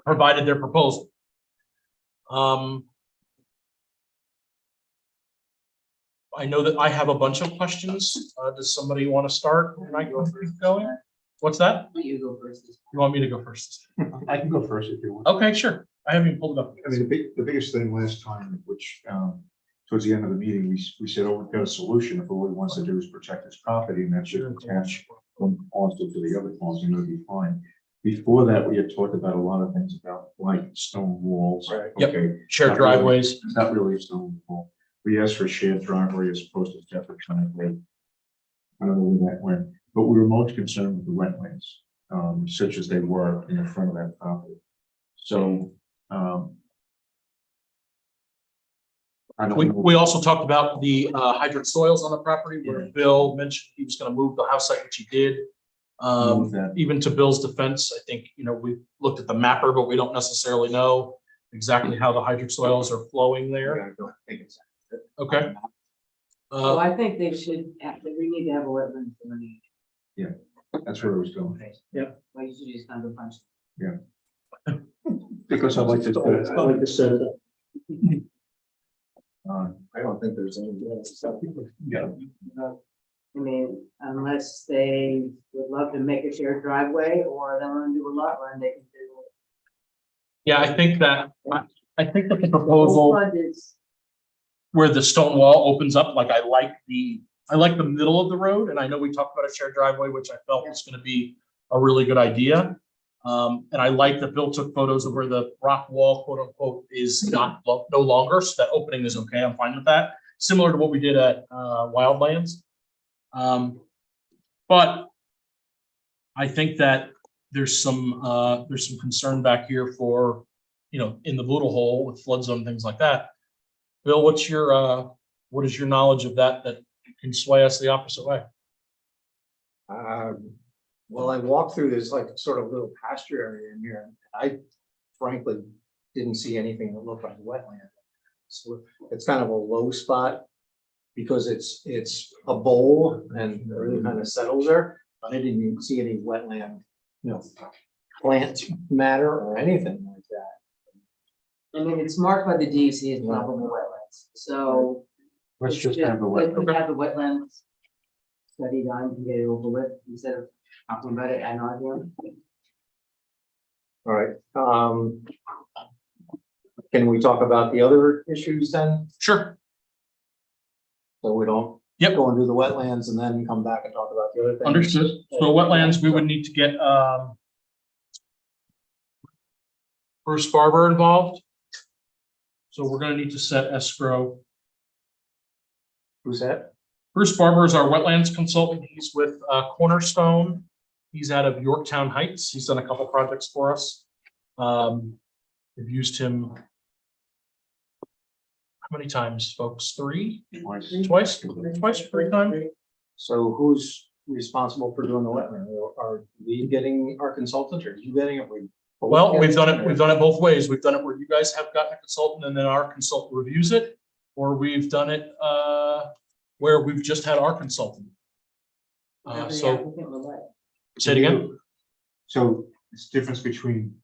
provided their proposal. I know that I have a bunch of questions. Does somebody want to start? Can I go going? What's that? You go first. You want me to go first? I can go first if you want. Okay, sure. I haven't even pulled it up. I mean, the biggest thing last time, which towards the end of the meeting, we said, oh, we've got a solution. If all he wants to do is protect his property, and that should attach one parcel to the other parcel, and it'll be fine. Before that, we had talked about a lot of things about like stone walls. Right. Yep. Okay. Shared driveways. It's not really a stone wall. We asked for a shared driveway as opposed to separate driveway. I don't know where that went, but we were most concerned with the wetlands, such as they were in the front of that property. So, We also talked about the hydrant soils on the property where Bill mentioned he was going to move the house site, which he did. Move that. Even to Bill's defense, I think, we looked at the mapper, but we don't necessarily know exactly how the hydrant soils are flowing there. Okay. Well, I think they should, we need to have a wetland. That's where it was going. Well, you should just kind of punch. Because I like to set it up. I don't think there's any. Yeah. I mean, unless they would love to make a shared driveway or they want to do a lot line, they can do. Yeah, I think that the proposal Flood is, where the stone wall opens up, like I like the middle of the road, and I know we talked about a shared driveway, which I felt was going to be a really good idea. And I like that Bill took photos of where the rock wall, quote unquote, is no longer, so that opening is okay. I'm fine with that. Similar to what we did at Wildlands. But I think that there's some concern back here for, in the little hole with flood zone, things like that. Bill, what is your knowledge of that can sway us the opposite way. Well, I walked through this like sort of little pasture area in here. I frankly didn't see anything that looked like wetland. So it's kind of a low spot because it's a bowl and it really kind of settles there. But I didn't even see any wetland, plant matter or anything like that. I mean, it's marked by the DEC as probable wetlands, so. Let's it's just have a let's wetland. Have the wetlands study done and get it over with instead of talking about it ad nauseam. All right, can we talk about the other issues then? Sure. So we don't Yep. go and do the wetlands and then come back and talk about the other things. Understood. So wetlands, we would need to get, Bruce Barber involved. So we're gonna need to set escrow. Who's that? Bruce Barber is our wetlands consultant. He's with Cornerstone. He's out of Yorktown Heights. He's done a couple projects for us. We've used him. How many times, folks? Three? Twice, 3 times? So who's responsible for doing the wetland? Are we getting our consultant or you getting it? Well, we've done it both ways. We've done it where you guys have gotten a consultant and then our consultant reviews it. Or we've done it where we've just had our consultant. Whatever the So applicant would like. say it again. So it's difference between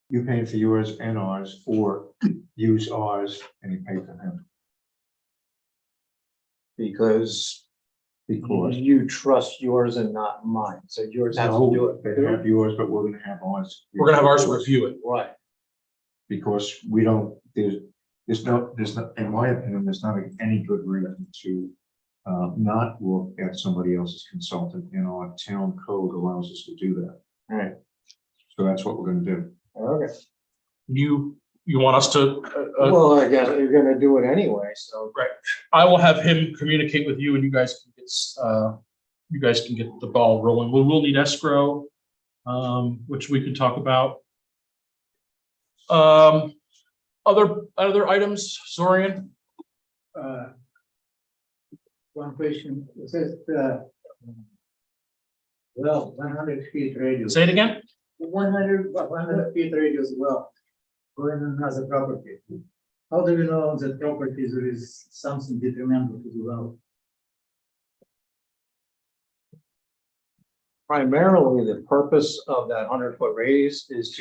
you paying for yours and ours, or use ours and you pay for him. Because Because you trust yours and not mine. So yours has to do it. they have yours, but we're gonna have ours. We're gonna have ours review it. Right. Because we don't, there's no, in my opinion, there's not any good reason to not look at somebody else's consultant, our town code allows us to do that. All right. So that's what we're gonna do. Okay. You want us to, Well, I guess you're gonna do it anyway, so. I will have him communicate with you and you guys can get the ball rolling. We'll need escrow, which we can talk about. Other items, Zorian? One question, it says, well, 100 feet radius. Say it again? 100 feet radius well, going on another property. How do we know that property there is something detrimental to the well? Primarily, the purpose of that 100-foot radius is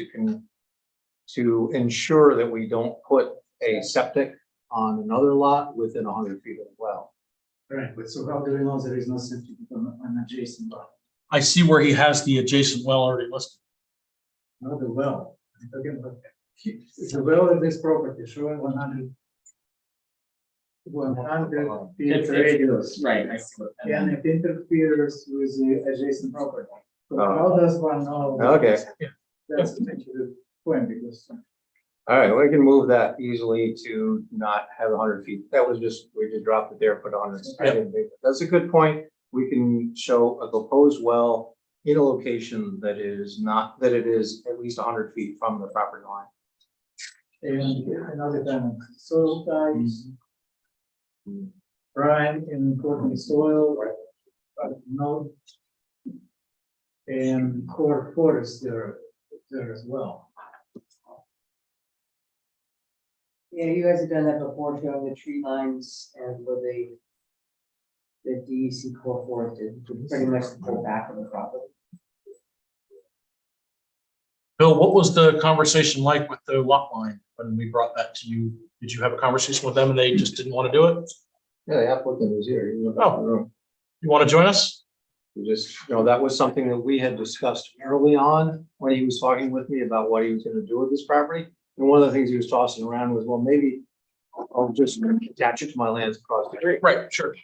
to ensure that we don't put a septic on another lot within 100 feet of the well. Right, but so how do we know there is no septic on an adjacent well? I see where he has the adjacent well already listed. Not the well, I'm talking about the well in this property showing 100 feet radius. Right, I see what. And it interferes with the adjacent property. So how does one know? Okay. That's actually the point, because All right, we can move that easily to not have 100 feet. That was just, we just dropped it there, put on this. I didn't think- That's a good point. We can show a proposed well in a location that is not, that it is at least 100 feet from the property line. and another time, soil types, prime and important soil, no, and core forest there as well. Yeah, you guys have done that before, showing the tree lines and where the DEC core forest is, pretty much the whole back of the property. Bill, what was the conversation like with the lot line when we brought that to you? Did you have a conversation with them and they just didn't want to do it? Yeah, the applicant was here. He was in the room. You want to join us? We just, that was something that we had discussed early on when he was talking with me about what he was gonna do with this property. And one of the things he was tossing around was, well, maybe I'll just attach it to my lands across the street. Right, sure.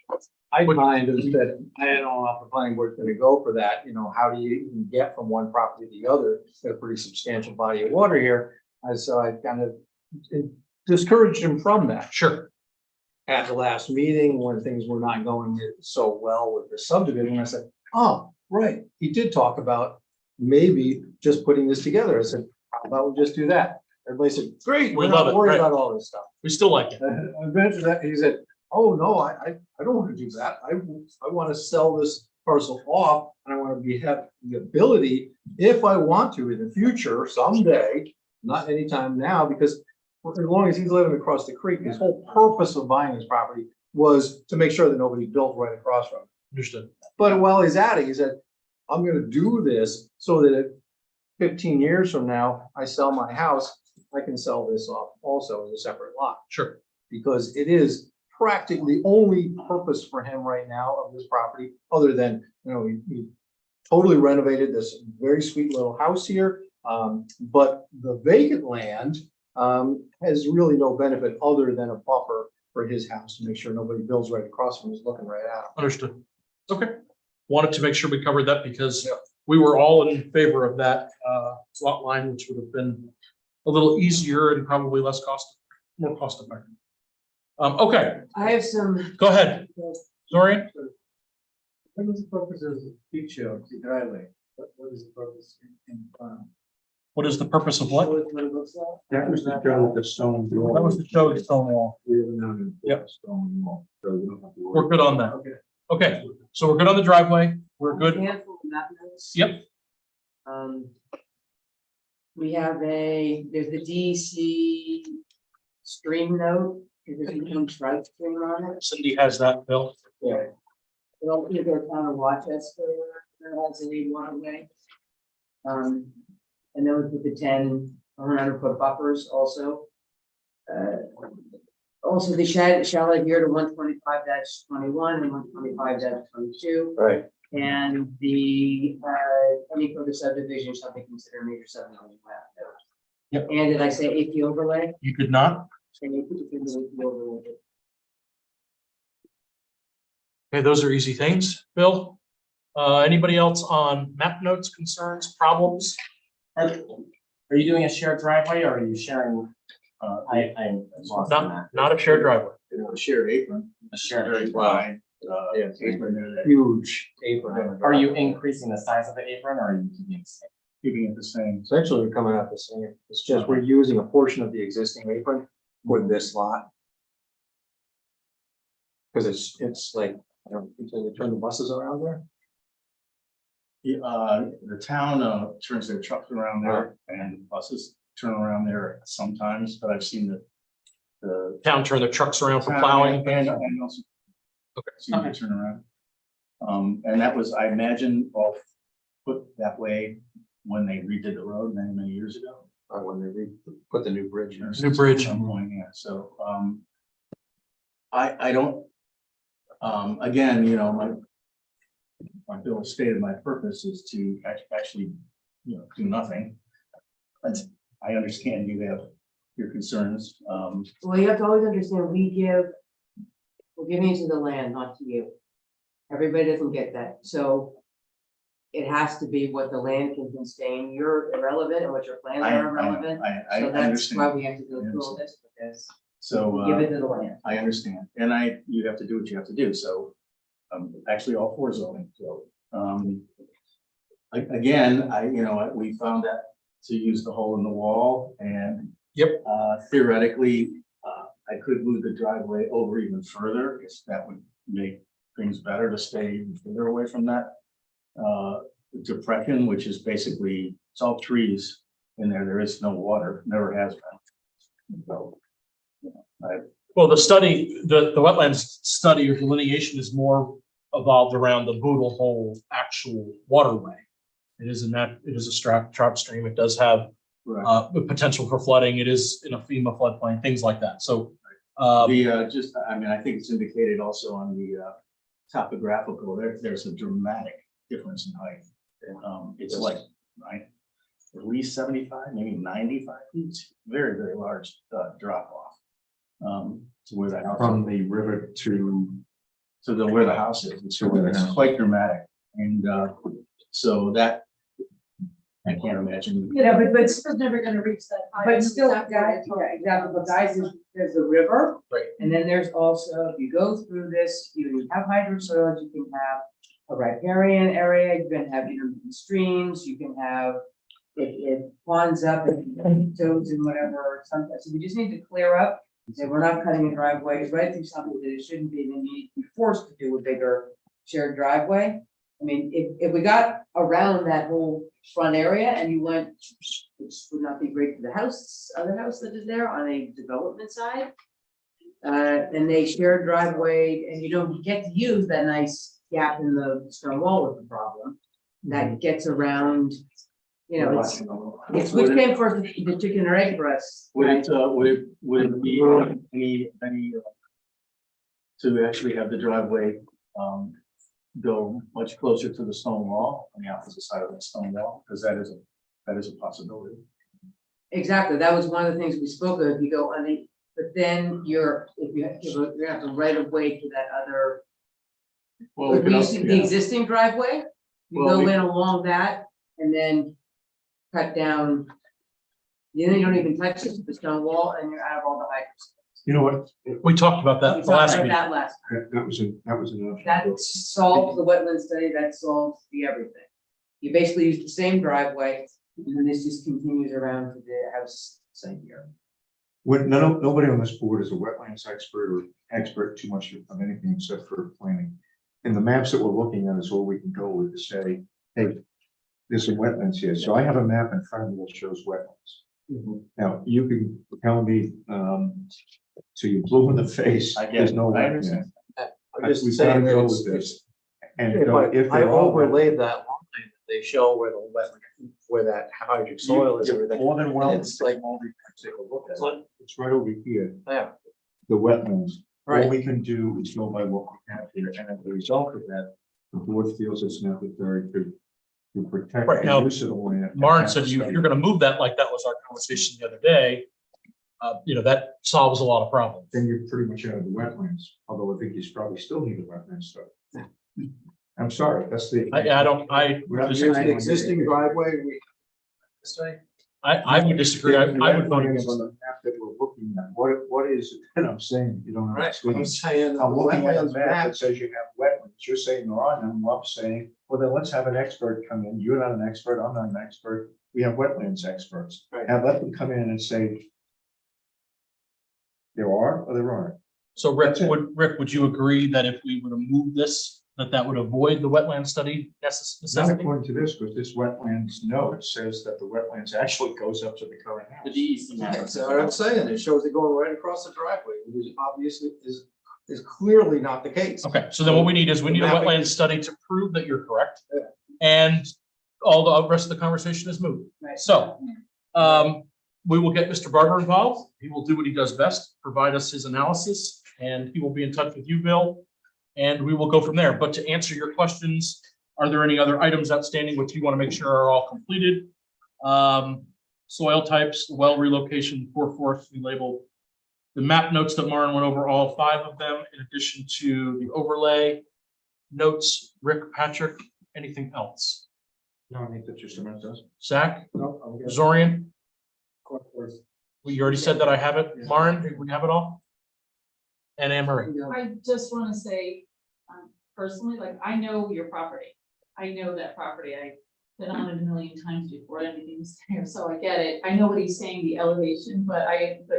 I kind of said, I don't know how the planning board's gonna go for that, how do you even get from one property to the other? It's got a pretty substantial body of water here. And so I kind of discouraged him from that. Sure. At the last meeting, when things were not going so well with the subdivision, I said, oh, right, he did talk about maybe just putting this together. I said, how about we just do that? Everybody said, great, We we're love not it, worried right. about all this stuff. We still like it. I mentioned that, he said, oh, no, I don't want to do that. I want to sell this parcel off and I want to have the ability, if I want to in the future, someday, not anytime now, because for as long as he's living across the creek, his whole purpose of buying this property was to make sure that nobody built right across from him. Understood. But while he's at it, he said, I'm gonna do this so that if 15 years from now, I sell my house, I can sell this off also as a separate lot. Sure. Because it is practically the only purpose for him right now of this property, other than, he totally renovated this very sweet little house here. But the vacant land has really no benefit other than a buffer for his house to make sure nobody builds right across from him, is looking right at him. Understood. Okay. Wanted to make sure we covered that because we were all in favor of that lot line, which would have been a little easier and probably more cost effective. Okay, I have some. go ahead. Zorian? What is the purpose of the picture of the driveway? What is the purpose in the plan? What is the purpose of what? Show it what it looks like? That was to show the stone. wall. That was to show the stone wall. We have another Yep. stone wall, so we don't have to worry. We're good on that. Okay. Okay, so we're good on the driveway. We're good. Handful of map notes. Yep. We have there's the DEC stream note, there's a little trout stream on it. Cindy has that, Bill. Yeah. It also is our town of Rochester, that has a waterway. And then we put the 10 100-foot buffers also. Also the shall adhere to 125-21 and 125-22. Right. And the, any further subdivision shall be considered major subdivision. Yep. And did I say AP overlay? You did not? And you put it in the AP overlay. Okay, those are easy things. Bill? Anybody else on map notes, concerns, problems? Are you doing a shared driveway or are you sharing? I'm lost on that. Not a shared driveway. A shared apron. A shared Very apron. wide. Yeah, Apron there that- Huge apron. Are you increasing the size of the apron or are you keeping it the same? keeping it the same. Essentially, we're coming out the same. It's just we're using a portion of the existing apron for this lot. Because it's like, I don't think they turn the buses around there. The town turns their trucks around there and buses turn around there sometimes, but I've seen the Town turn their trucks around for plowing. And also. See them turn around. And that was, I imagine, all put that way when they redid the road many, many years ago. When they put the new bridge in. New bridge. Some point, yeah, so, I don't, again, you know, my bill stated my purpose is to actually, you know, do nothing. But I understand you have your concerns, Well, you have to always understand, we're giving it to the land, not to you. Everybody doesn't get that, so it has to be what the land can sustain. You're irrelevant and what your plans I are irrelevant. I So that's why understand, we have to go through all this, because so, we give it to the land. I understand, and you have to do what you have to do, so, actually all for zoning, so, again, we found that to use the hole in the wall, and Yep. Theoretically, I could move the driveway over even further, if that would make things better to stay even further away from that depression, which is basically, it's all trees in there, there is no water, never has been. So, Well, the study, the wetlands study or delineation is more evolved around the Boodle Hole actual waterway. It is a trout stream. It does have right. the potential for flooding. It is in a FEMA floodplain, things like that. So I think it's indicated also on the topographical, there's a dramatic difference in height. It's like, right, at least 75, maybe 95 feet, very, very large drop off. To where that from the river to where the house is, it's quite dramatic. And so that, I can't imagine. Yeah, but it's still never gonna reach that. high. But still, Exactly. guys, yeah, exactly, but guys, there's the river. Right. And then there's also, if you go through this, you have hydrosoils, you can have a riparian area, you can have intermittent streams, you can have, it ponds up and toads and whatever, sometimes, so we just need to clear up Say, we're not cutting a driveway right through something that it shouldn't be, and then you need to be forced to do a bigger shared driveway. I mean, if we got around that whole front area and you went, which would not be great for the house, other house that is there on a development side. And they share driveway and you don't get to use that nice gap in the stone wall with the problem. That gets around, you know, it's which came first, the chicken or egg for us. Would right? would it be any, to actually have the driveway, go much closer to the stone wall, on the opposite side of the stone wall, because that is a possibility. Exactly, that was one of the things we spoke of, you go on the, but then if you have to right of way to that other. Well, we could also, The existing driveway, you Well, go we- in along that and then cut down. Then you don't even touch it to the stone wall and you're out of all the hydrants. You know what? We talked about that We the talked last about meeting. that last, That was an option. that solves the wetland study, that solves the everything. You basically use the same driveway and then this just continues around to the house site here. Nobody on this board is a wetlands expert or expert too much of anything except for planning. And the maps that we're looking at is all we can go with to say, hey, there's some wetlands here. So I have a map in front of me that shows wetlands. Now, you can tell me, so you blew in the face, I get there's it. no I wetlands. understand. I'm just We've saying gotta that go it's, with this. And if I they're all- overlaid that line, that they show where the wetland, where that hydric soil is, You're everything. more than welcome It's to like- take a look at it. It's right over here, Yeah, the wetlands. All right. we can do is go by what we have here, and as a result of that, the board feels it's necessary to protect Right, the now, use of the land. Maren said if you're gonna move that, like that was our conversation the other day, that solves a lot of problems. Then you're pretty much out of the wetlands, although I think you probably still need the wetlands stuff. I'm sorry, that's the. We're not Here's using the existing driveway, this way. I would disagree. I would vote Wetlands against on the it. map that we're looking at, what is, it that I'm saying, you don't Right, understand. I'm saying. I'm looking at a wetlands map that says you have wetlands, you're saying there are none, I'm saying, well, then let's have an expert come in, you're not an expert, I'm not an expert, we have wetlands experts. Right. And let them come in and say, there are or there aren't. So Rick, That's it. would you agree that if we were to move this, that would avoid the wetland study Not necessity? according to this, because this wetlands note says that the wetlands actually goes up to the current The house. DEC map. That's what I'm saying, it shows it going right across the driveway, which obviously is clearly not the case. Okay, so then what we need is we need a Mapping. wetland study to prove that you're correct. Yeah. And all the rest of the conversation is moved. Right. So, we will get Mr. Barber involved. He will do what he does best, provide us his analysis, and he will be in touch with you, Bill. And we will go from there. But to answer your questions, are there any other items outstanding which you want to make sure are all completed? Soil types, well relocation, 4/4, we labeled. The map notes that Maren went over, all 5 of them, in addition to the overlay notes. Rick, Patrick, anything else? No, I think that's just a minute, does. Zach, No, I'm good. Zorian, Of course. you already said that I have it. Maren, do we have it all? And Anne Marie. I just want to say, personally, like, I know your property. I know that property. I've been on it a million times before anything's there, so I get it. I know what he's saying, the elevation, but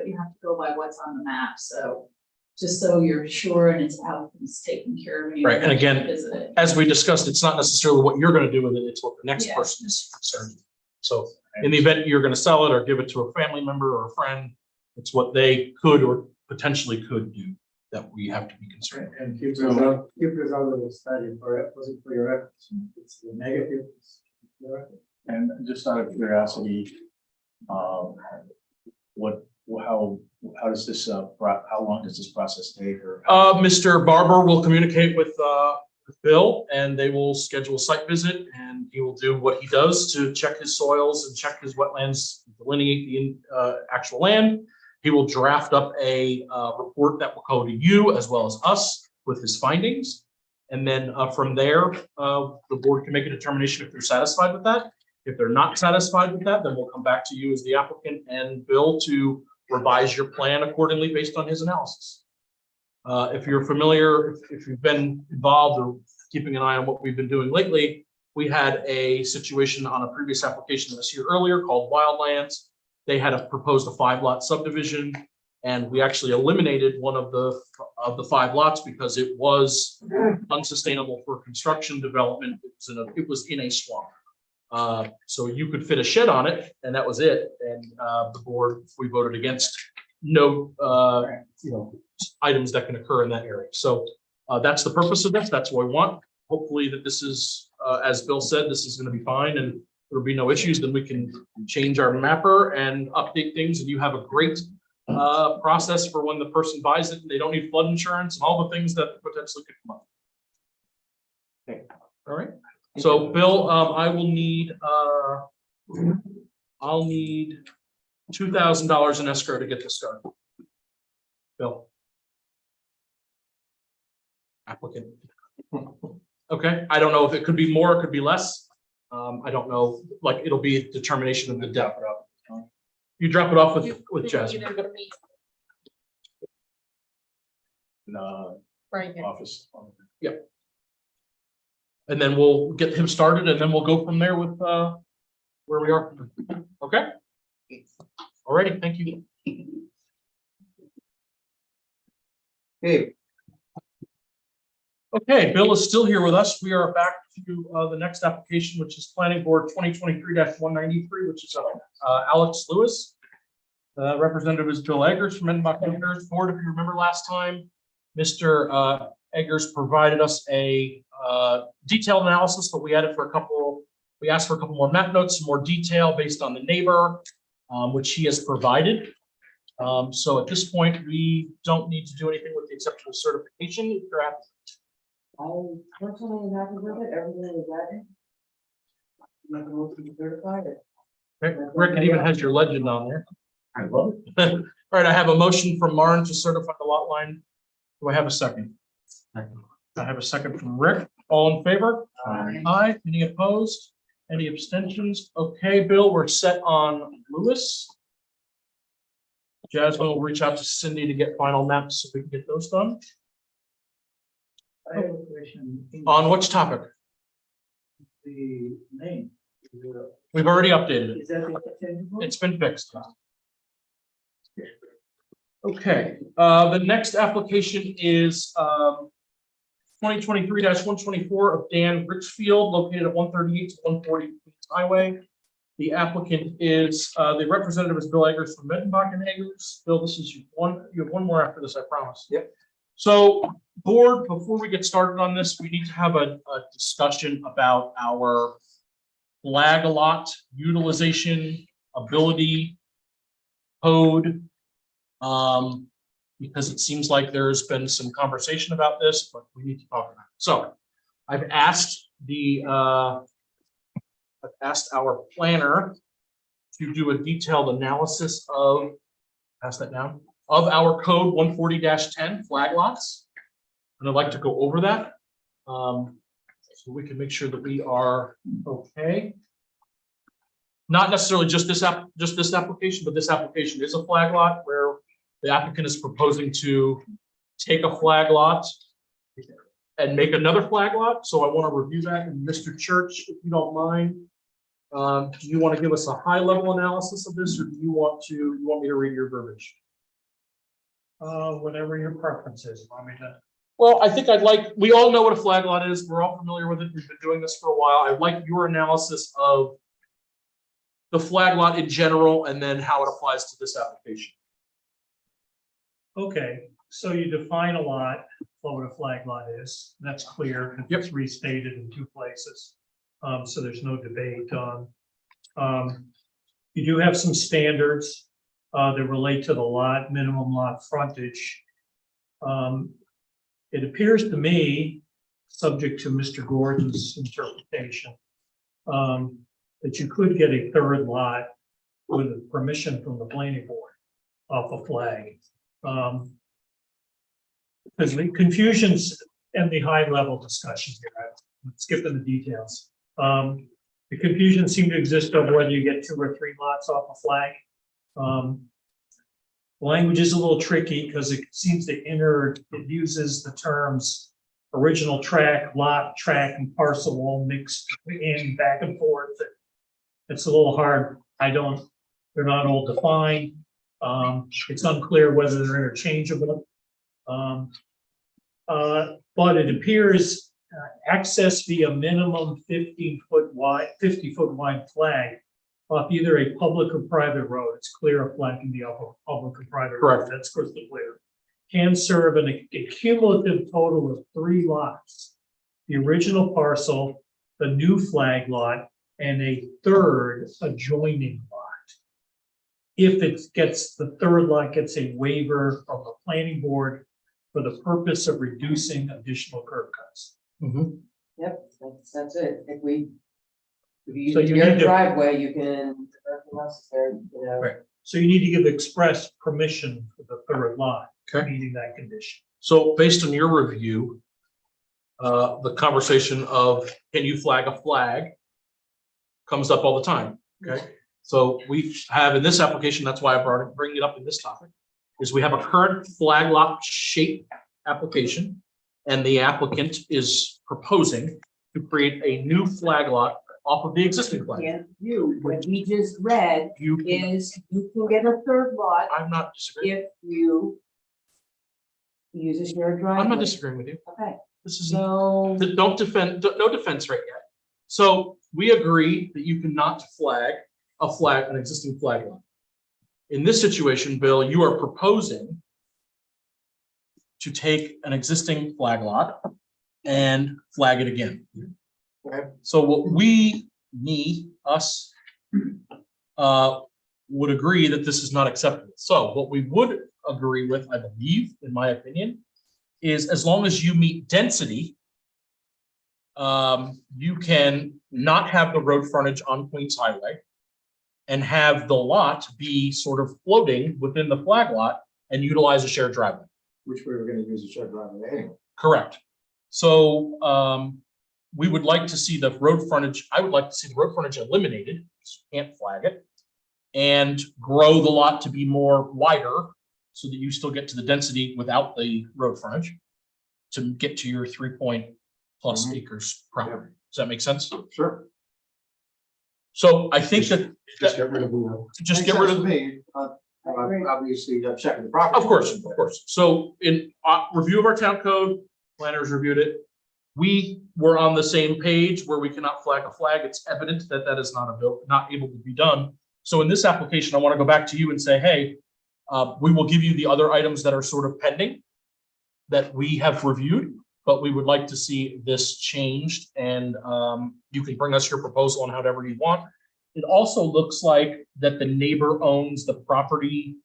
you have to go by what's on the map, so just so you're sure and it's out and it's taken care of. Right, and again, Visit it. As we discussed, it's not necessarily what you're gonna do with it, it's what the next Yeah. person is concerned. So in the event you're gonna sell it or give it to a family member or a friend, it's what they could or potentially could do that we have to be concerned with. And keep result of the study for your reference. It's the negative. And just out of curiosity, how does this, how long does this process take or? Mr. Barber will communicate with Bill and they will schedule a site visit and he will do what he does to check his soils and check his wetlands, delineate the actual land. He will draft up a report that will go to you as well as us with his findings. And then from there, the board can make a determination if they're satisfied with that. If they're not satisfied with that, then we'll come back to you as the applicant and Bill to revise your plan accordingly based on his analysis. If you're familiar, if you've been involved or keeping an eye on what we've been doing lately, we had a situation on a previous application that was here earlier called Wildlands. They had proposed a 5-lot subdivision. And we actually eliminated one of the 5 lots because it was unsustainable for construction development. It was in a swamp. So you could fit a shed on it and that was it. And the board, we voted against no, items that can occur in that area. So that's the purpose of this. That's what we want. Hopefully that this is, as Bill said, this is going to be fine and there'll be no issues. Then we can change our mapper and update things and you have a great process for when the person buys it and they don't need flood insurance and all the things that potentially could come up. Okay, all right. So Bill, I will need, I'll need $2,000 in escrow to get this started. Bill. Applicant. Okay, I don't know if it could be more, it could be less. I don't know, like it'll be a determination of the depth. You drop it off with Jasmine. in, Right. office. Yep. And then we'll get him started and then we'll go from there with where we are. Okay? Alrighty, thank you. Hey, Okay, Bill is still here with us. We are back to the next application, which is Planning Board 2023-193, which is Alex Lewis. Representative is Bill Eggers from Enbach Eggers Board. If you remember last time, Mr. Eggers provided us a detailed analysis, but we added for we asked for a couple more map notes, some more detail based on the neighbor, which he has provided. So at this point, we don't need to do anything with the exception of certification. If you're happy. I personally am happy with it, everything is ready. Make a motion to certify it. Rick, it even has your legend on there. I love it. All right, I have a motion from Maren to certify the lot line. Do I have a second? I have a second from Rick. All in favor? Aye. Any opposed? Any abstentions? Okay, Bill, we're set on Lewis. Jasmine will reach out to Cindy to get final maps so we can get those done. I have a question. On which topic? The name. We've already updated it. Is that the interchangeable? It's been fixed. Okay, the next application is 2023-124 of Dan Richfield, located at 138 to 140 Highway. The applicant is, the representative is Bill Eggers from Mettenbach and Eggers. Bill, this is you have one more after this, I promise. Yep. So, board, before we get started on this, we need to have a discussion about our flag lot utilization, ability, code. Because it seems like there's been some conversation about this, but we need to talk about it. So I've asked our planner to do a detailed analysis of, pass that down, of our code 140-10 flag lots. And I'd like to go over that. So we can make sure that we are okay. Not necessarily just this application, but this application is a flag lot where the applicant is proposing to take a flag lot and make another flag lot. So I want to review that. And Mr. Church, if you don't mind, do you want to give us a high level analysis of this, or do you want me to read your verbiage? Whatever your preference is. I mean, Well, I think we all know what a flag lot is. We're all familiar with it. We've been doing this for a while. I'd like your analysis of the flag lot in general, and then how it applies to this application. okay, so you define a lot, what a flag lot is. That's clear. Yep. It's restated in 2 places. So there's no debate on. You do have some standards that relate to the lot, minimum lot frontage. It appears to me, subject to Mr. Gordon's interpretation, that you could get a 3rd lot with permission from the planning board off a flag. Because the confusions and the high level discussion here, I'm skipping the details. The confusion seemed to exist over whether you get 2 or 3 lots off a flag. Language is a little tricky because it seems to it uses the terms original track, lot, track, and parcel all mixed in back and forth. It's a little hard. They're not all defined. It's unclear whether they're interchangeable. But it appears access via minimum 50-foot wide flag off either a public or private road. It's clear a flag can be off a public or private road. Correct. That's crystal clear. Can serve a cumulative total of 3 lots. The original parcel, the new flag lot, and a third adjoining lot. If the third lot gets a waiver from the planning board for the purpose of reducing additional curb cuts. Yep, that's it. If you So use you your need to- driveway, you can, everything else is there, you know. Right. So you need to give express permission for the third lot, Okay. meeting that condition. So based on your review, the conversation of can you flag a flag comes up all the time, okay? So we have in this application, that's why I bring it up in this topic, is we have a current flag lot shape application, and the applicant is proposing to create a new flag lot off of the existing flag. Can't do, what he just read You, is you can get a third lot I'm not disagreeing. if you use a shared driveway. I'm not disagreeing with you. Okay, This is, so. don't defend, no defense right yet. So we agree that you cannot flag an existing flag lot. In this situation, Bill, you are proposing to take an existing flag lot and flag it again. Okay. So what us, would agree that this is not acceptable. So what we would agree with, I believe, in my opinion, is as long as you meet density, you can not have the road frontage on Queens Highway and have the lot be sort of floating within the flag lot and utilize a shared driveway. Which we were gonna use a shared driveway anyway. Correct. So we would like to see the road frontage, I would like to see the road frontage eliminated, can't flag it, and grow the lot to be more wider so that you still get to the density without the road frontage to get to your 3+ acres property. Does that make sense? Sure. So I think that, Just get rid of just get rid of, me, agree. obviously, checking the property. of course. So in review of our town code, planners reviewed it. We were on the same page where we cannot flag a flag. It's evident that that is not able to be done. So in this application, I want to go back to you and say, hey, we will give you the other items that are sort of pending that we have reviewed, but we would like to see this changed, and you can bring us your proposal on however you want. It also looks like that the neighbor owns the property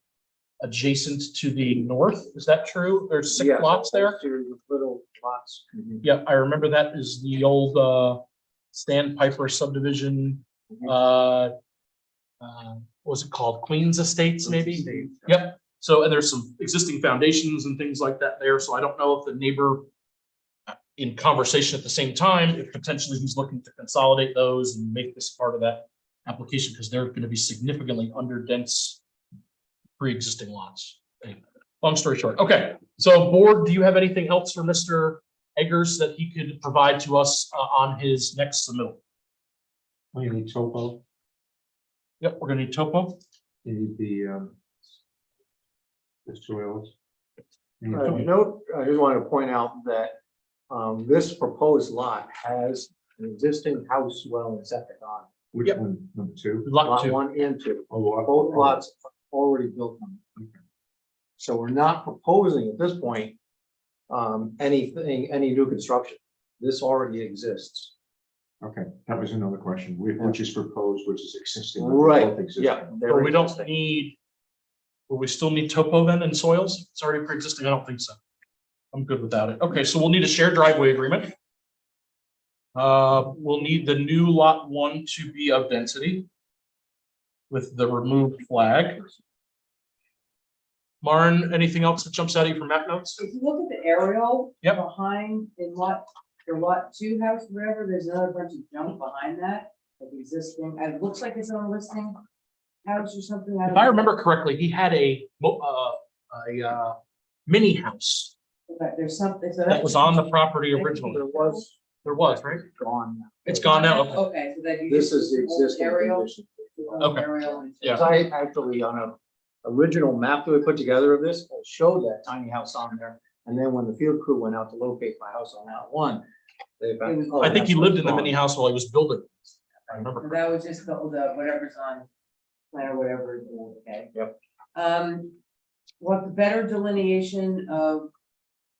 adjacent to the north. Is that true? There's 6 lots there? Little lots. Yeah, I remember that is the old Stan Piper subdivision. What's it called? Queens Estates, maybe? Yep. So, and there's some existing foundations and things like that there. So I don't know if the neighbor in conversation at the same time, if potentially he's looking to consolidate those and make this part of that application, because they're going to be significantly under dense pre-existing lots. Anyway, long story short. Okay, so board, do you have anything else for Mr. Eggers that he could provide to us on his next submittal? We need topo, Yep, we're gonna need topo. the soils. Note, I just wanted to point out that this proposed lot has an existing house well and septic on it. Which Yep. one, number 2? Lot Lot 2. 1 and 2. Oh, Both lots are already built on. it. So we're not proposing at this point any new construction. This already exists. Okay, that was another question, which is proposed, which is existing. Right, both existing. yeah. But we don't need, will we still need topo then and soils? It's already pre-existing. I don't think so. I'm good without it. Okay, so we'll need a shared driveway agreement. We'll need the new lot 1 to be of density with the removed flag. Maren, anything else that jumps out at you from map notes? If you look at the aerial. Yep. Behind in lot 2 house, wherever, there's another bunch of junk behind that, like existing, and it looks like it's on a listing house or something. If I remember correctly, he had a mini house Okay, there's something, so that was on the property originally. There was Right? gone. It's gone now. Okay. Okay, so that you. This is the old existing aerial. condition. Okay. Aerial and- Yeah. I actually on original map that we put together of this showed that tiny house on there. And then when the field crew went out to locate my house on that one, they found. oh, I think he that's lived in the gone. mini house while he was building. I remember. So that was just the whatever's on plan or whatever, okay. Yep. Want the better delineation of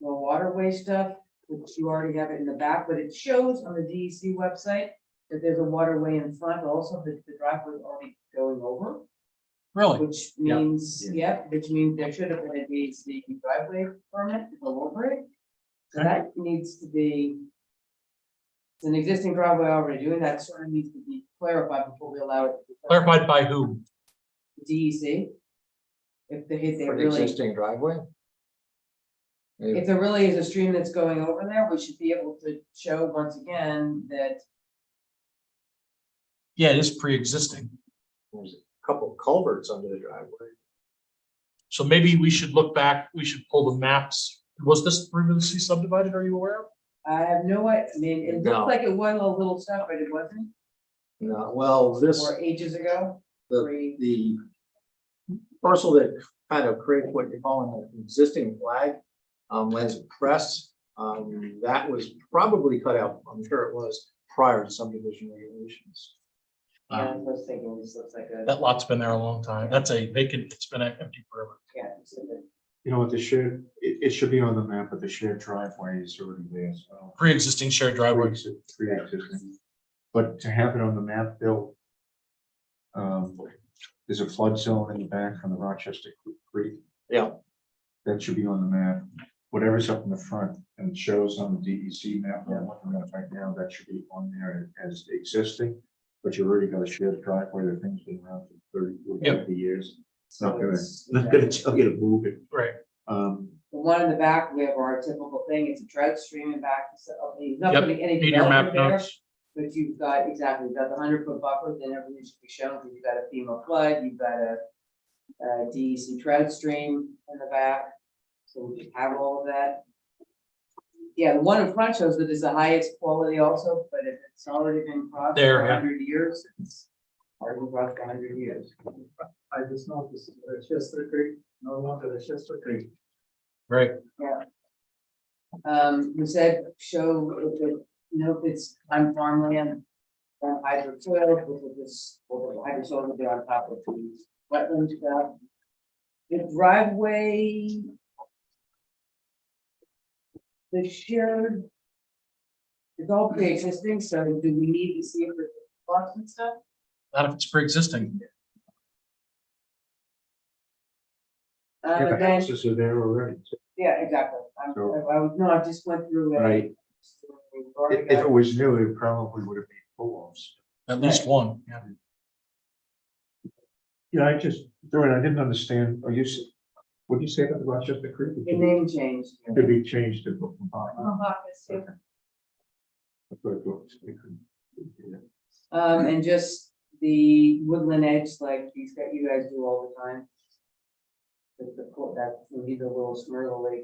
the waterway stuff, which you already have it in the back, but it shows on the DEC website that there's a waterway in front, also that the driveway is already going over, Really? which means, which means there should have been a DEC driveway permit to go over it. So that needs to be, it's an existing driveway already doing that, sort of needs to be clarified before we allow it. to be Clarified by who? DEC. If they hit, they For the really, existing driveway? Maybe. if there really is a stream that's going over there, we should be able to show once again that Yeah, it is pre-existing. There's a couple of culverts under the driveway. So maybe we should look back, we should pull the maps. Was this previously subdivided? Are you aware of? I have no idea, I mean, it No. looked like it was a little stuff, but it wasn't, No, well, this, or ages ago. the parcel that kind of creates what you're calling an existing flag, lands press, that was probably cut out, I'm sure it was, prior to subdivision regulations. Yeah, I was thinking this looks like a, That lot's been there a long time. That's a vacant, it's been empty forever. yeah, it's a- You know what, the shared, it should be on the map, but the shared driveway is already there, so. Pre-existing shared driveway. Pre-existing. But to have it on the map, Bill, there's a flood zone in the back from the Rochester Creek. Yeah. That should be on the map. Whatever's up in the front and shows on the DEC map, that I'm looking at right now, that should be on there as existing. But you already got a shared driveway, the thing's been around for 30 or Yep. 50 years. It's so not gonna, it's- not gonna tell you to move it. Right. The one in the back, we have our typical thing, it's a trout stream in back, so, he's not Yep, putting any need your map development there. notes. But you've got, exactly, you've got the 100-foot buffer, then everything should be shown, because you've got a FEMA flood, you've got a DEC trout stream in the back. So we just have all of that. Yeah, the one in front shows that it's the highest quality also, but if it's already been crossed There, for yeah. 100 years, it's already been crossed for 100 years. I just noticed Rochester Creek, no longer Rochester Creek. Right. We said show if it, if it's on farmland, on hydro soil, with this, or the hydro soil will be on top of the wetland stuff. The driveway. The shared. It's all pre-existing, so do we need to see if there's blocks and stuff? Not if it's pre-existing. Yeah, the And then, houses are there already. yeah, exactly. I just went through. Right. If it was new, it probably would have been pull-offs. At least one. Yeah. Yeah, I didn't understand, what did you say about the Rochester Creek? The name changed. Could be changed to. And just the woodland edge, like you guys do all the time. That, these are a little smurgly.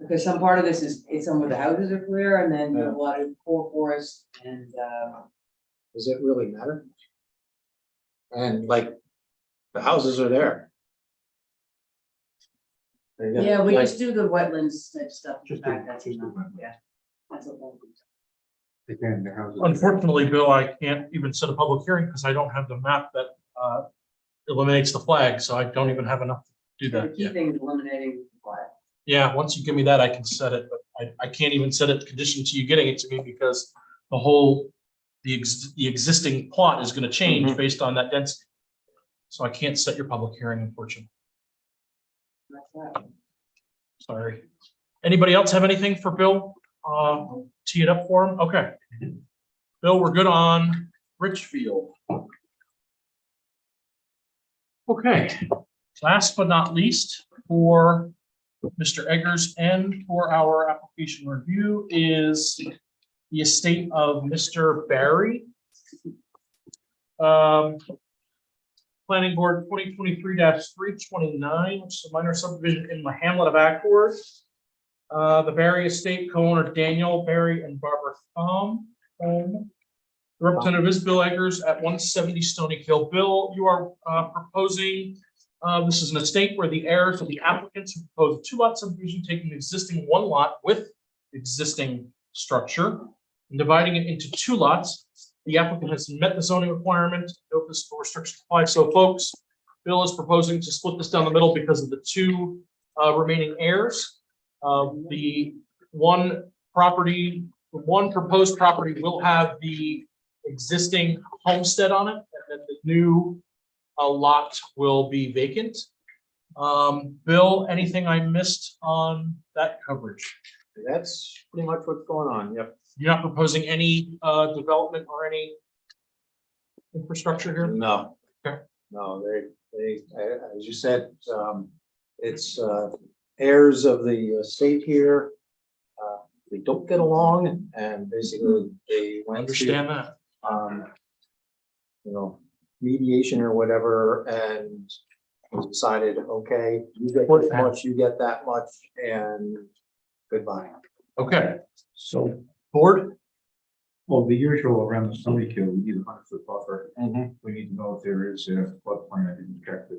Because some part of this is some of the houses are clear, and then a lot of core forest and, Does it really matter? And like, the houses are there. They got, yeah, we like, just do the wetlands type stuff. in Just the back, the- that's just the enough, wetlands. yeah. That's okay. Again, the houses. Unfortunately, Bill, I can't even set a public hearing because I don't have the map that eliminates the flag, so I don't even have enough to do The that key yet. thing is eliminating the flag. Yeah, once you give me that, I can set it, but I can't even set it conditioned to you getting it to me because the existing plot is gonna change based on that density. So I can't set your public hearing, unfortunately. That's that. Sorry. Anybody else have anything for Bill? Tee it up for him? Okay. Bill, we're good on Richfield. Okay, last but not least, for Mr. Eggers and for our application review is the estate of Mr. Barry. Planning Board 2023-329, which is a minor subdivision in the hamlet of Accord. The Barry estate co-owner Daniel Barry and Barbara Thom. The representative is Bill Eggers at 170 Stony Hill. Bill, you are proposing This is an estate where the heirs of the applicants who propose a 2-lot subdivision, taking the existing 1 lot with existing structure and dividing it into 2 lots. The applicant has met the zoning requirement, no physical restrictions apply. So folks, Bill is proposing to split this down the middle because of the 2 remaining heirs. The one proposed property will have the existing homestead on it, and then the new lot will be vacant. Bill, anything I missed on that coverage? That's pretty much what's going on, yep. You're not proposing any development or any infrastructure here? No. Okay. No, as you said, it's heirs of the estate here. They don't get along, and basically they went to, Understand that. you know, mediation or whatever, and decided, okay, you get this much, you get that much, and goodbye. Okay, So, board? well, the usual around the Stony Kill, we need a 100-foot buffer. We need to know if there is a floodplain. I didn't check it.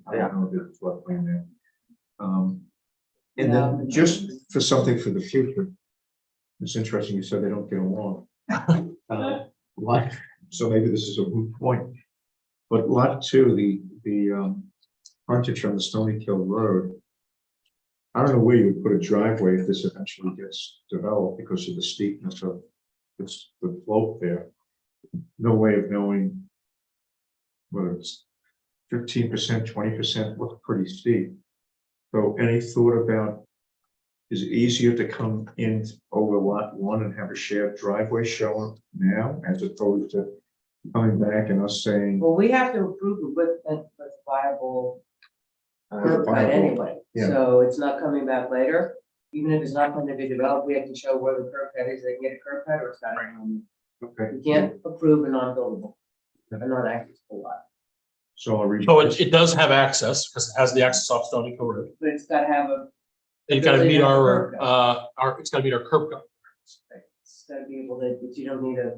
I don't know if there's a floodplain there. And then just for something for the future, it's interesting you said they don't get along. Lot, so maybe this is a moot point. But lot 2, the frontage on the Stony Kill Road, I don't know where you would put a driveway if this eventually gets developed because of the steepness of the slope there. No way of knowing whether it's 15%, 20%, looks pretty steep. So any thought about, is it easier to come in over lot 1 and have a shared driveway shown now as opposed to coming back and us saying? Well, we have to approve it with a viable curb cut viable, anyway, yeah. so it's not coming back later. Even if it's not going to be developed, we have to show where the curb cut is, they can get a curb cut or it's not. Okay. We can't approve a non-buildable, a non-accessible lot, So I'll read. So it does have access because it has the access off Stony Hill Road. but it's gotta have a, And you gotta meet Curb it's gotta meet our curb cut. it's gotta be able to, but you don't need a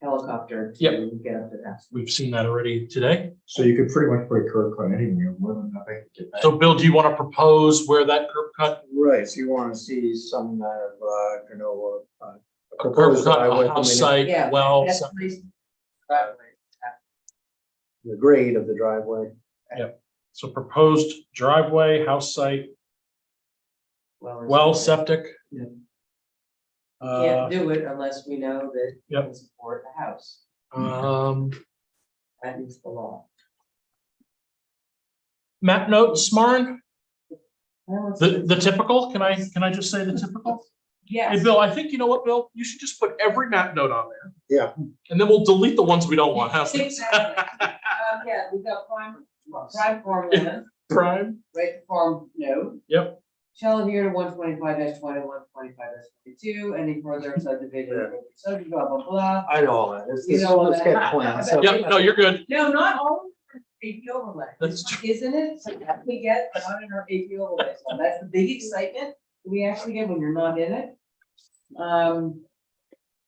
helicopter Yep. to get up to that. We've seen that already today. So you could pretty much put a curb cut anywhere, more than nothing. So Bill, do you want to propose where that curb cut, Right, so you want to see some, you know, a curb cut, a house site, Yeah, well, that's so- the reason. Driveway. the grade of the driveway. so proposed driveway, house site, well, septic. Yeah. Can't do it unless we know that you Yep. can support a house, that is the law. Map notes, Maren, Well, it's- the typical, can I just say the typical? Hey, Yes. Bill, I think, you know what, Bill, you should just put every map note on there. Yeah. And then we'll delete the ones we don't want. How's that? Exactly. Yeah, we've got prime farm land, Prime, right to farm node. Yep. Shall adhere to 125-21, 25-22, any further subdivision, subdivision, blah, blah, blah. I know all that. It's, You know all let's that. get plans. So- yep, no, you're good. No, not all of the AP overlay. That's true. Isn't it? So that we get, but not in our AP overlay. So that's the big excitement we actually get when you're not in it.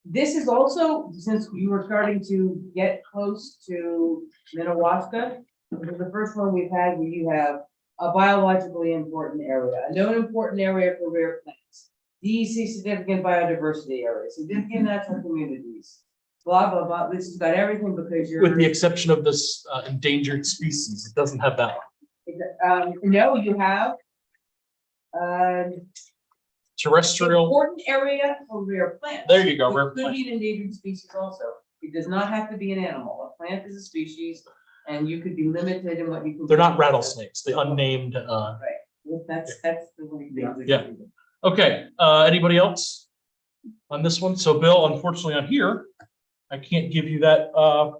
This is also, since you were starting to get close to Minnewaska, this is the first one we've had where you have a biologically important area, a known important area for rare plants, DEC significant biodiversity area, significant natural communities, blah, blah, blah. This has got everything because you're. With the exception of this endangered species, it doesn't have that one. No, you have. Terrestrial, Important area for rare plants. there you go, It rare could plant. be an endangered species also. It does not have to be an animal. A plant is a species and you could be limited in what you can. They're do. not rattlesnakes, the unnamed, Well, that's the way things. Yeah. okay, anybody else on this one? So Bill, unfortunately, I'm here. I can't give you that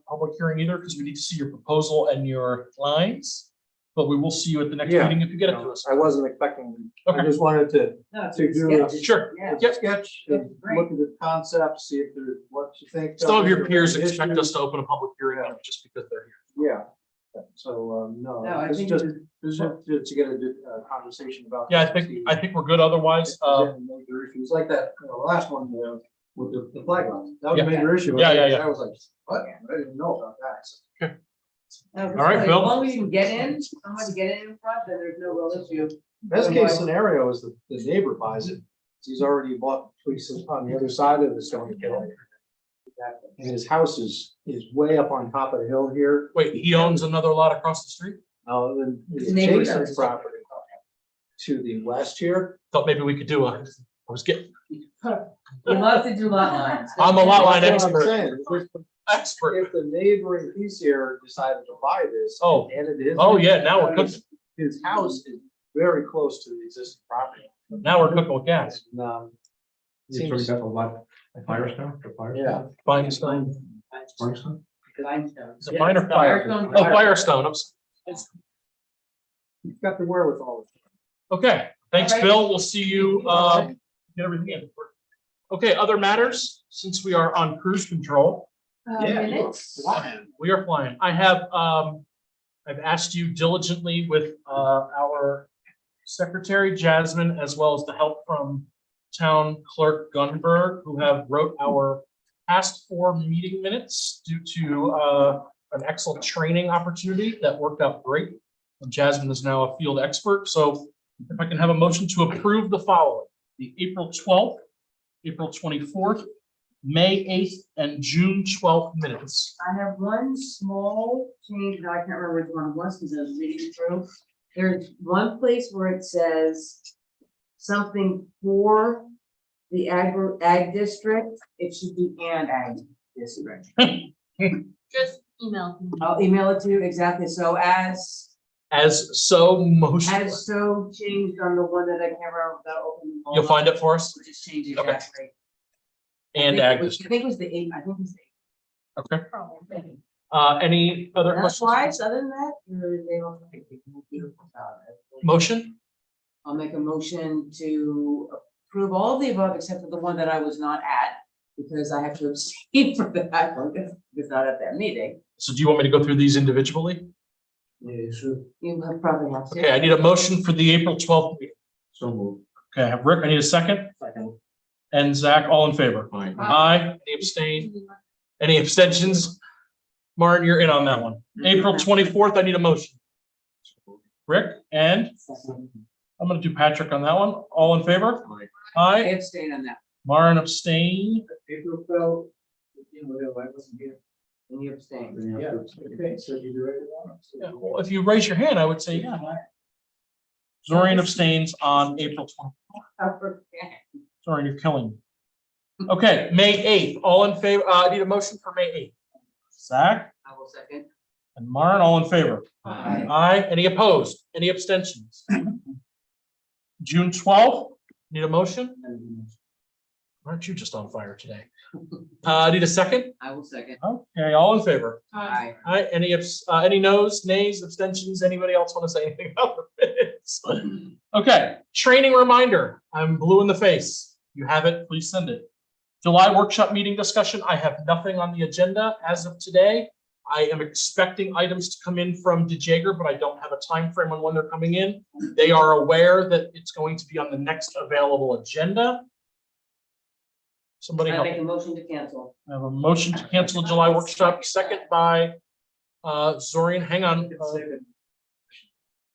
public hearing either because we need to see your proposal and your lines. But we will see you at the next Yeah. meeting if you get it to us. I wasn't expecting, I Okay. just wanted to No, it's To a do sketch. Sure. Yeah. Yep. sketch, That's great. look at the concept, see if there's what you think. Some of your peers Issues. expect us to open a public hearing just because they're here. Yeah, so, no, No, I this is think just, it is- this is to get a conversation about. Yeah, this, I think we're good otherwise. if there's any major issues like that, the last one, with the flag lots, that was a Yeah. major issue. Yeah. I was like, what, I didn't know about that. So, All right, Bill. As long as you can get in, somebody get in front, then there's no real issue. Best case scenario is the neighbor buys it. He's already bought places on the other side of the Stony Hill. And his house is way up on top of the hill here. Wait, he owns another lot across the street? Then the The neighbor adjacent does. property to the west here. Thought maybe we could do I was getting, We love to do lot lines. I'm a lot line That's what I'm expert. saying. Expert. If the neighboring piece here decided to buy this. Oh. And it is. Oh, yeah, now we're cooking. His house is very close to the existing property. Now we're cooking with gas. And, You're talking about a lot, a Firestone, the Firestone? yeah. Firestone. Firestone? Limestone. Is it mine or fire? Firestone. Oh, Firestone. You've got the wherewithal. Okay, thanks, All right. Bill. We'll see you, get everything in. Okay, other matters, since we are on cruise control, Minutes. we are flying. I have, I've asked you diligently with, our secretary Jasmine, as well as the help from town clerk Gunberg, who have wrote our past 4 meeting minutes due to, an excellent training opportunity that worked out great. Jasmine is now a field expert, so if I can have a motion to approve the following: the April 12th, April 24th, May 8th, and June 12th minutes. I have one small change, that I can't remember which one it was, because I was reading through. There's one place where it says something for the ag district, it should be and ag district. Just email. I'll email it to you, exactly, so as Motion. As so changed on the one that I can't remember without opening. You'll find it for us? We'll just change it. Okay. exactly. And I ag think it was- district. I think it was the 8, I think it was the Okay. 8. Any other That's questions? why, other than that, they don't make it. Motion? I'll make a motion to approve all of the above except for the one that I was not at, because I have to abstain from that one, because it's not at that meeting. So do you want me to go through these individually? Yeah, sure. You have probably have to. Okay, I need a motion for the April 12th meeting. So moved. Okay, I have Rick, I need a second. Second. And Zach, all in favor? Aye. Aye. Any abstain? Any abstentions? Martin, you're in on that one. April 24th, I need a motion. Rick, and I'm gonna do Patrick on that one. All in favor? I Aye. abstain on that, Maren abstain. April 12th, I wasn't here. and you abstain. Yeah, okay, so you do it. Yeah, well, if you raise your hand, I would say yeah. Zorian abstains on April 20th. Zorian, you're killing me. Okay, May 8th, all in favor, I need a motion for May 8th. Zach I will second. and Maren, all in favor? Aye. Aye. Any opposed? Any abstentions? June 12th, need a motion? Aren't you just on fire today? Need a second? I will second. Okay, all in favor? Aye. Aye. Any noes, nays, abstentions? Anybody else want to say anything about the minutes? Okay, training reminder. I'm blue in the face. You have it, please send it. July workshop meeting discussion. I have nothing on the agenda as of today. I am expecting items to come in from DeJager, but I don't have a time frame on when they're coming in. They are aware that it's going to be on the next available agenda. Somebody I help. make a motion to cancel. I have a motion to cancel the July workshop, second by Zorian. Hang on.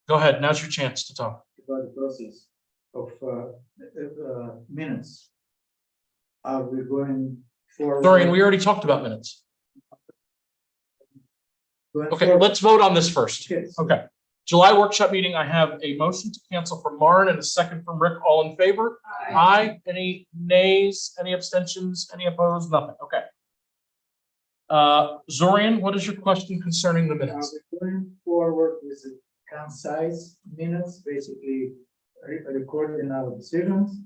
Go ahead. Now's your chance to talk. About the process of minutes. Are we going forward? Zorian, we already talked about minutes. Going Okay, forward? let's vote on this first. Okay, so Okay. July workshop meeting, I have a motion to cancel from Maren and a second from Rick. All in favor? Aye. Any nays, any abstentions, any opposed? Nothing. Okay. Zorian, what is your question concerning the Are minutes? we going forward with the concise minutes, basically recording our decisions?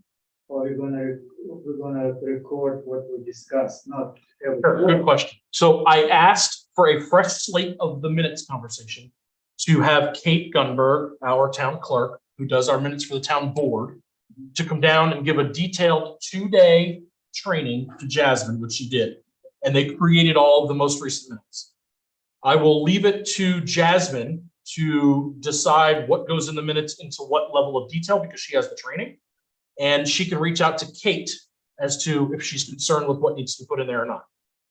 Or we're gonna record what we discussed, not every. Sure, good question. So I asked for a fresh slate of the minutes conversation to have Kate Gunberg, our town clerk, who does our minutes for the town board, to come down and give a detailed 2-day training to Jasmine, which she did. And they created all of the most recent minutes. I will leave it to Jasmine to decide what goes in the minutes into what level of detail because she has the training. And she can reach out to Kate as to if she's concerned with what needs to be put in there or not.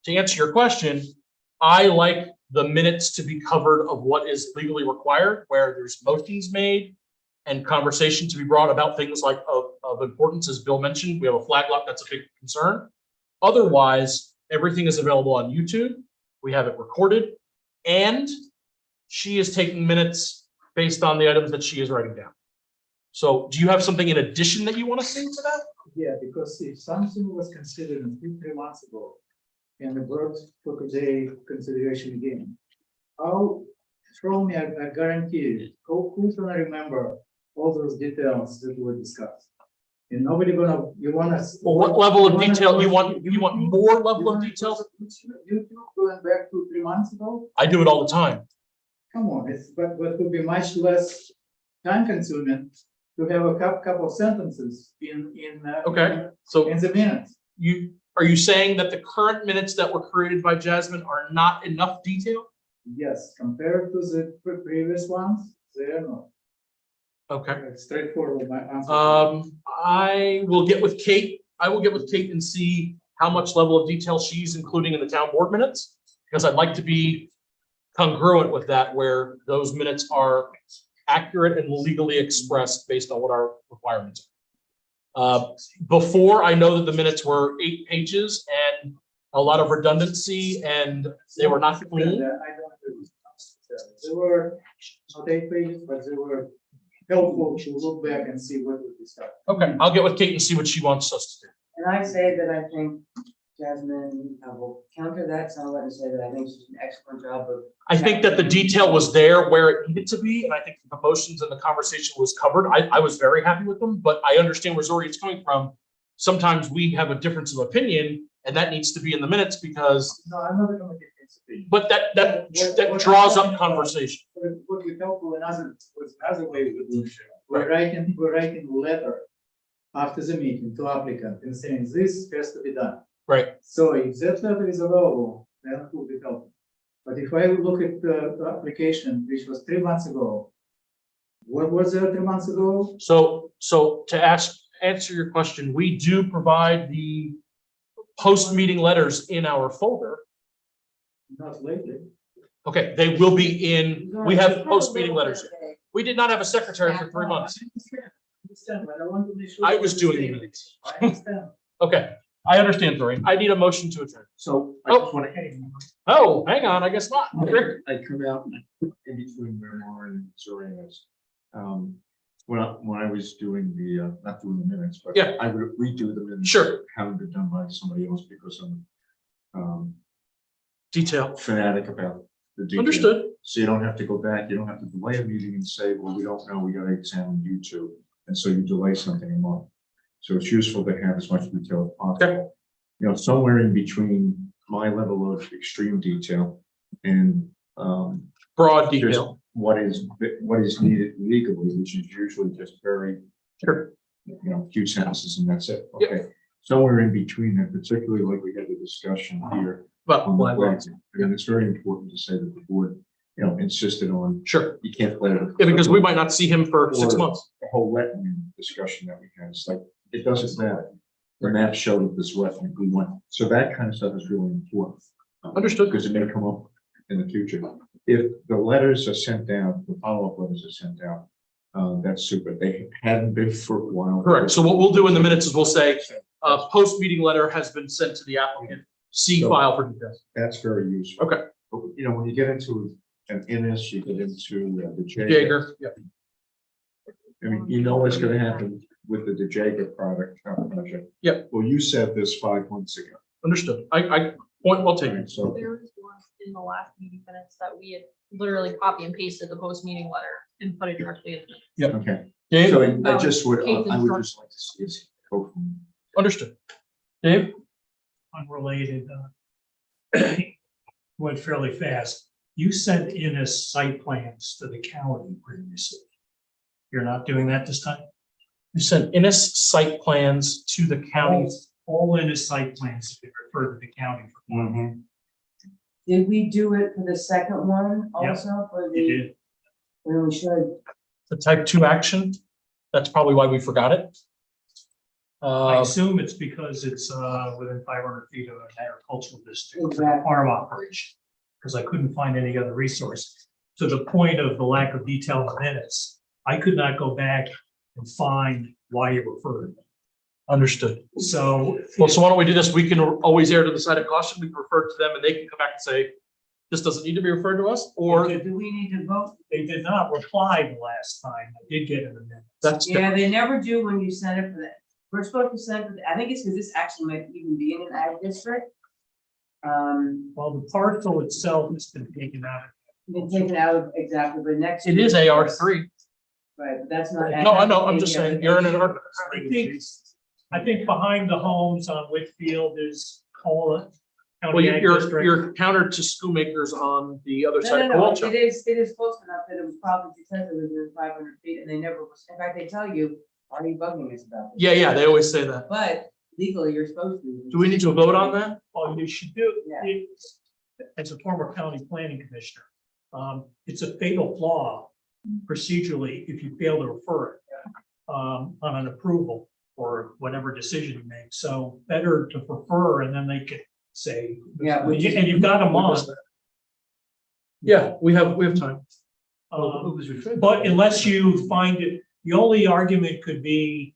To answer your question, I like the minutes to be covered of what is legally required, where there's motions made and conversation to be brought about things like of importance, as Bill mentioned. We have a flag lot, that's a big concern. Otherwise, everything is available on YouTube. We have it recorded, and she is taking minutes based on the items that she is writing down. So do you have something in addition that you want to say to that? Yeah, because if something was considered 3 months ago and the board took a consideration again, how, throw me, I guarantee you, who's gonna remember all those details that were discussed? And nobody gonna, you wanna. Well, what level of detail you want? You want more level of details? YouTube going back to 3 months ago? I do it all the time. Come on, but would be much less time consuming to have a couple of sentences in. Okay, so In the minutes. are you saying that the current minutes that were created by Jasmine are not enough detail? Yes, compared to the previous ones, they are not. Okay. Straightforward, my answer. I will get with Kate. I will get with Kate and see how much level of detail she's including in the town board minutes, because I'd like to be congruent with that, where those minutes are accurate and legally expressed based on what our requirements are. Before, I know that the minutes were 8 pages and a lot of redundancy, and they were not clean. I don't agree with that. They were not 8 pages, but they were helpful to look back and see what we discussed. Okay, I'll get with Kate and see what she wants us to do. And I say that I think Jasmine, I will counter that, so I'll let her say that I think she's an excellent job of. I think that the detail was there where it needed to be, and I think the motions and the conversation was covered. I was very happy with them, but I understand where Zori's coming from. Sometimes we have a difference of opinion, and that needs to be in the minutes because, No, I'm not gonna get this opinion. but that draws up conversation. What would be helpful in other way we do it. We're writing a letter after the meeting to applicant and saying this has to be done. Right. So if that letter is available, then it will be helpful. But if I look at the application, which was 3 months ago, what was there 3 months ago? So to answer your question, we do provide the post-meeting letters in our folder. Not lately. Okay, they will be in, we have post-meeting letters. We did not have a secretary for 3 months. I understand, but I want to make sure. I was doing the minutes. I understand. Okay, I understand, Zori. I need a motion to adjourn. So I Oh. just want to, Oh, hang on, I guess not. I come out in between where Lauren and Zori is. When I was doing the, not doing the minutes, but Yeah. I would redo the minutes. Sure. Having been done by somebody else because I'm Detail. fanatic about the detail. Understood. So you don't have to go back, you don't have to delay a meeting and say, well, we don't know, we gotta examine YouTube. And so you delay something a month. So it's useful to have as much detail as possible. You know, somewhere in between my level of extreme detail and Broad just detail. what is needed legally, which is usually just very, Sure. few sentences and that's it. Yep. Okay. Somewhere in between that, particularly like we had the discussion here. But, on the flags. I mean, it's very important to say that the board, insisted on, sure. you can't let it. Yeah, because we might not see him for 6 months. The whole wetland discussion that we had, it's like, it doesn't matter. The map showed that this wetland, we want, so that kind of stuff is really important. Understood. Because it may come up in the future. If the letters are sent out, the follow-up letters are sent out, that's super. They hadn't been for a while. Correct. So what we'll do in the minutes is we'll say, post-meeting letter has been sent to the applicant. See file for details. That's very useful. Okay. But, when you get into an NS, you get into the Jaeger. Yeah. I mean, you know what's gonna happen with the Jaeger project. Yep. Well, you said this 5 months ago. Understood. I point well taken. So, There was one in the last meeting minutes that we had literally copy and pasted the post-meeting letter and put it directly in. okay. Dave, So I just would, Kate's I would just like to see it go from. understood. Dave? Unrelated, went fairly fast. You sent in as site plans to the county previously. You're not doing that this time? You sent Innis site plans to the county. All in as site plans have been referred to the county. Did we do it for the second one Yep. also for You the, did. when we should? The type 2 action. That's probably why we forgot it. I assume it's because it's within 500 feet of an agricultural district, Exactly. farm operation. because I couldn't find any other resource. To the point of the lack of detail in the minutes, I could not go back and find why you referred. Understood. So. Well, so why don't we do this? We can always err to the side of caution. We can refer to them and they can come back and say, this doesn't need to be referred to us, or Do we need to vote? They did not reply the last time. I did get in the minutes. that's different. Yeah, they never do when you send it for that. We're supposed to send it, I think it's because this actually might even be in an ag district. Well, the parcel itself has been taken out. Been taken out of, exactly, but next. It is AR3. Right, but that's not. No, I know. I'm just saying, you're in an. I think behind the homes on Whitfield is Cola. Well, you're counter to schoolmakers on the other side of No, Coachella. it is close enough that it was probably, it says it was within 500 feet, and they never, in fact, they tell you, are you bugging us about this? Yeah, they always say that. But legally, you're supposed to. Do we need to vote on that? All you should do, Yeah. as a former county planning commissioner, it's a fatal flaw procedurally if you fail to refer it on an approval or whatever decision you make. So better to refer, and then they can say, Yeah, and you've got them on. Yeah, we have time. But unless you find it, the only argument could be,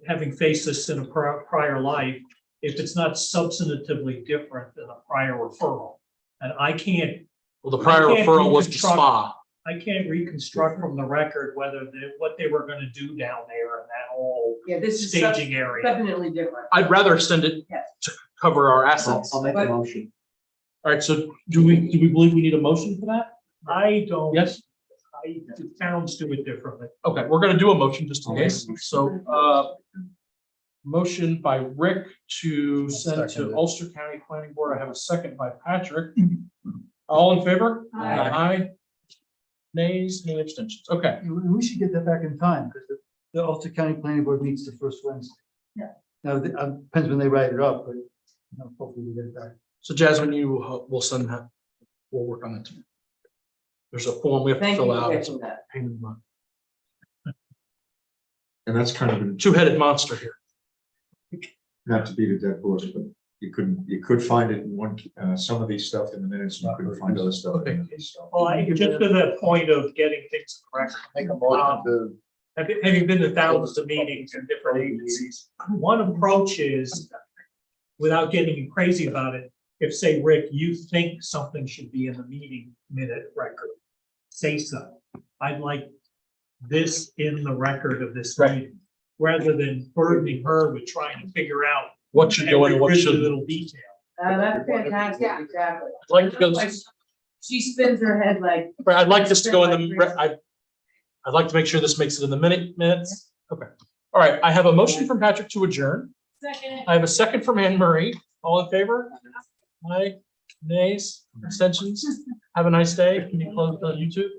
having faced this in a prior life, if it's not substantively different than a prior referral. And I can't, Well, the prior I can't referral was to reconstruct- spa. I can't reconstruct from the record whether what they were gonna do down there in that whole Yeah, this is staging area. definitely different. I'd rather extend it Yes. to cover our assets. I'll make a But- motion. All right, so do we believe we need a motion for that? I don't. Yes? The towns do it differently. Okay, we're gonna do a motion just in Okay. case. So, motion by Rick to send second to it. Ulster County Planning Board. I have a second by Patrick. All in favor? Aye. Nays, any abstentions? Okay. We should get that back in time, because the Ulster County Planning Board meets the first Wednesday. Yeah. Now, depends when they write it up, but hopefully we get it back. So Jasmine, you will send that. We'll work on it. Too. There's a form we have to Thank you fill for out. catching that. Pain in the butt. And that's kind of Two-headed monster here. not to beat a dead horse, but you could find it in one, some of these stuff in the minutes, and you couldn't find other stuff. in the stuff. Well, just to the point of getting things correct. Make a motion to. Having been to thousands of meetings in different agencies, one approach is, without getting crazy about it, if, say, Rick, you think something should be in the meeting minute record, say so. I'd like this in the record of this meeting, rather than burdening her with trying to figure out What should go in and what every shouldn't. little detail. That's fantastic, exactly. I'd like to go. Like, she spins her head like. I'd like this to go in the. I'd like to make sure this makes it in the minutes. Okay. All right. I have a motion from Patrick to adjourn. Second. I have a second from Anne Marie. All in favor? Aye. Nays? Abstentions? Have a nice day. Can you close the YouTube?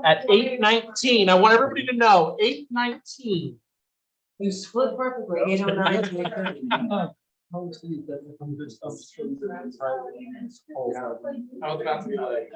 At 8:19. I want everybody to know, 8:19. You split perfectly, 809 to 830. I was about to be like,